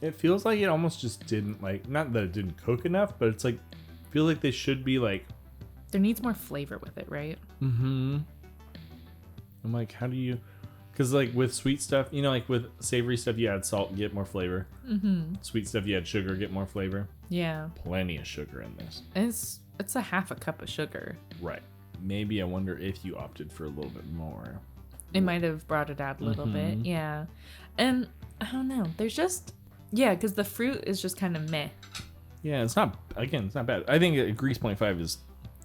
It feels like it almost just didn't not that it didn't cook enough, but it's like I feel like they should be like There needs more flavor with it, right? I'm like, how do you because like with sweet stuff, like with savory stuff you add salt, get more flavor. Sweet stuff you add sugar, get more flavor. Yeah. Plenty of sugar in this. It's a half a cup of sugar. Right. Maybe I wonder if you opted for a little bit more. It might have brought it out a little bit. Yeah. And I don't know. There's just, because the fruit is just kind of meh. Yeah, it's not bad. I think a grease 0.5 is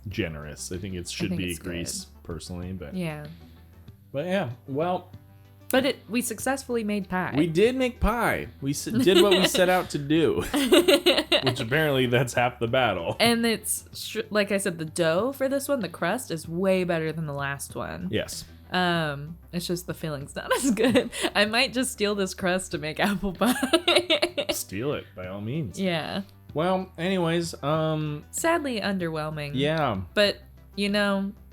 generous. I think it should be it's grease personally, but Yeah. Well, But we successfully made pie. we did make pie. We did what we set out to do, which apparently that's half the battle. And it's, like I said, the dough for this one, the crust, is way better than the last one. Yes. It's just the filling's not as good. I might just steal this crust to make apple pie. Steal it by all means. Yeah. Well, anyways, Sadly underwhelming. yeah. But,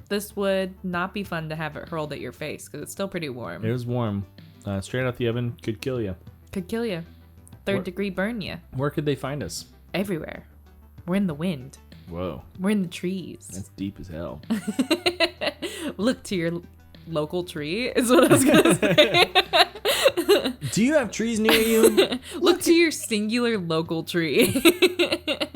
this would not be fun to have it hurled at your face because it's still pretty warm. It was warm. Straight out the oven, could kill you. Could kill you. Third degree burn you. Where could they find us? Everywhere. We're in the wind. Whoa, We're in the trees. that's deep as hell. Look to your local tree is what I was going to say. Do you have trees near you? Look to your singular local tree.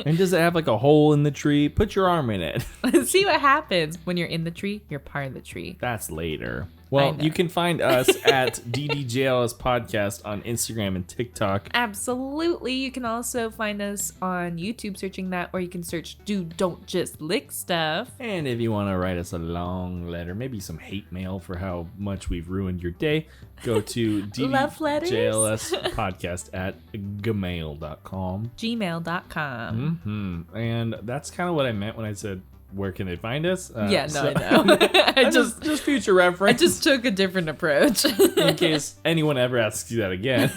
And does it have like a hole in the tree? Put your arm in it. See what happens when you're in the tree. You're part of the tree. That's later. I Well, know. you can find us at DDJLS Podcast on Instagram and TikTok. Absolutely. You can also find us on YouTube searching that, or you can search Don't Just Lick Stuff. And if you want to write us a long letter, maybe some hate mail for how much we've ruined your day, go to Love letters? DDJLS Podcast at gmail.com. Gmail.com. And that's kind of what I meant when I said, where can they find us? I know. I just future I reference. just took a different approach. In case anyone ever asks you that again.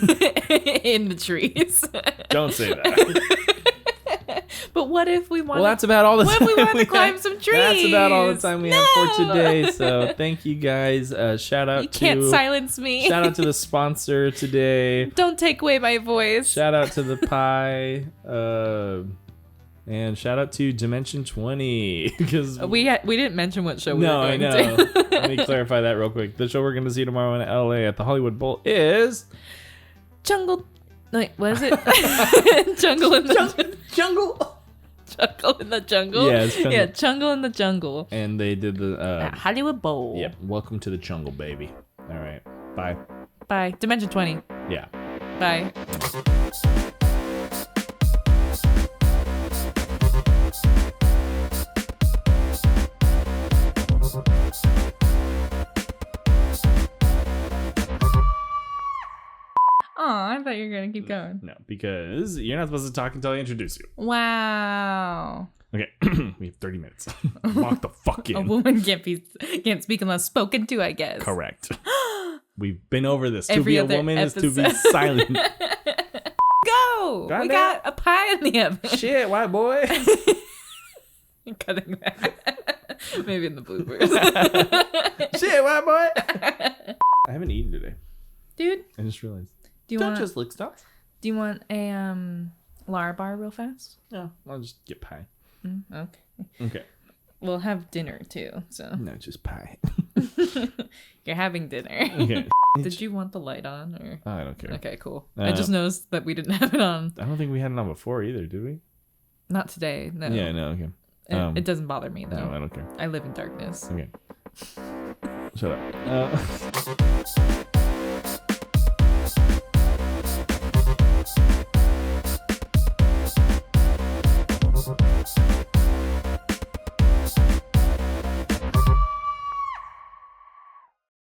In the trees. Don't say that. But what if we want Well, that's about all the What time if we want to have. climb some trees? That's about all the time we have for No! today. So thank you guys. Shout out You can't to silence me. shout out to the sponsor today. Don't take away my voice. Shout out to the pie. And shout out to Dimension 20 because We didn't mention what show we no, were I going know. to. Let me clarify that real quick. The show we're going to see tomorrow in LA at the Hollywood Bowl is Jungle. Wait, what is it? Jungle in the Jungle. Jungle in the Jungle. Yeah, it's Jungle. Yeah, Jungle in the Jungle. And they did the At Hollywood Bowl. yep. Welcome to the jungle, baby. All right. Bye. Bye. Dimension 20. Yeah. Bye. Aw, I thought you were going to keep going. No, because you're not supposed to talk until I introduce you. Wow. Okay. We have 30 minutes. Walk the fuck in. A woman can't speak unless spoken to, I guess. Correct. We've been over this. To Every be a other woman is to be episode. silent. Go! Goddamn. We got a pie in the oven. Shit, white boy. Cutting that. Maybe in the bloopers. Shit, white boy. I haven't eaten today. Dude, I just realized. do you Don't want just lick stuff. do you want a Lara bar real fast? No, I'll just get pie. Okay. Okay. We'll have dinner too. So No, just pie. you're having dinner. Okay. Did you want the light on or? I don't care. Okay, cool. I just noticed that we didn't have it on. I don't think we had it on before either, did we? Not today. No. Yeah, no, okay. It doesn't bother me though. No, I don't care. I live in darkness. Okay. Shut up.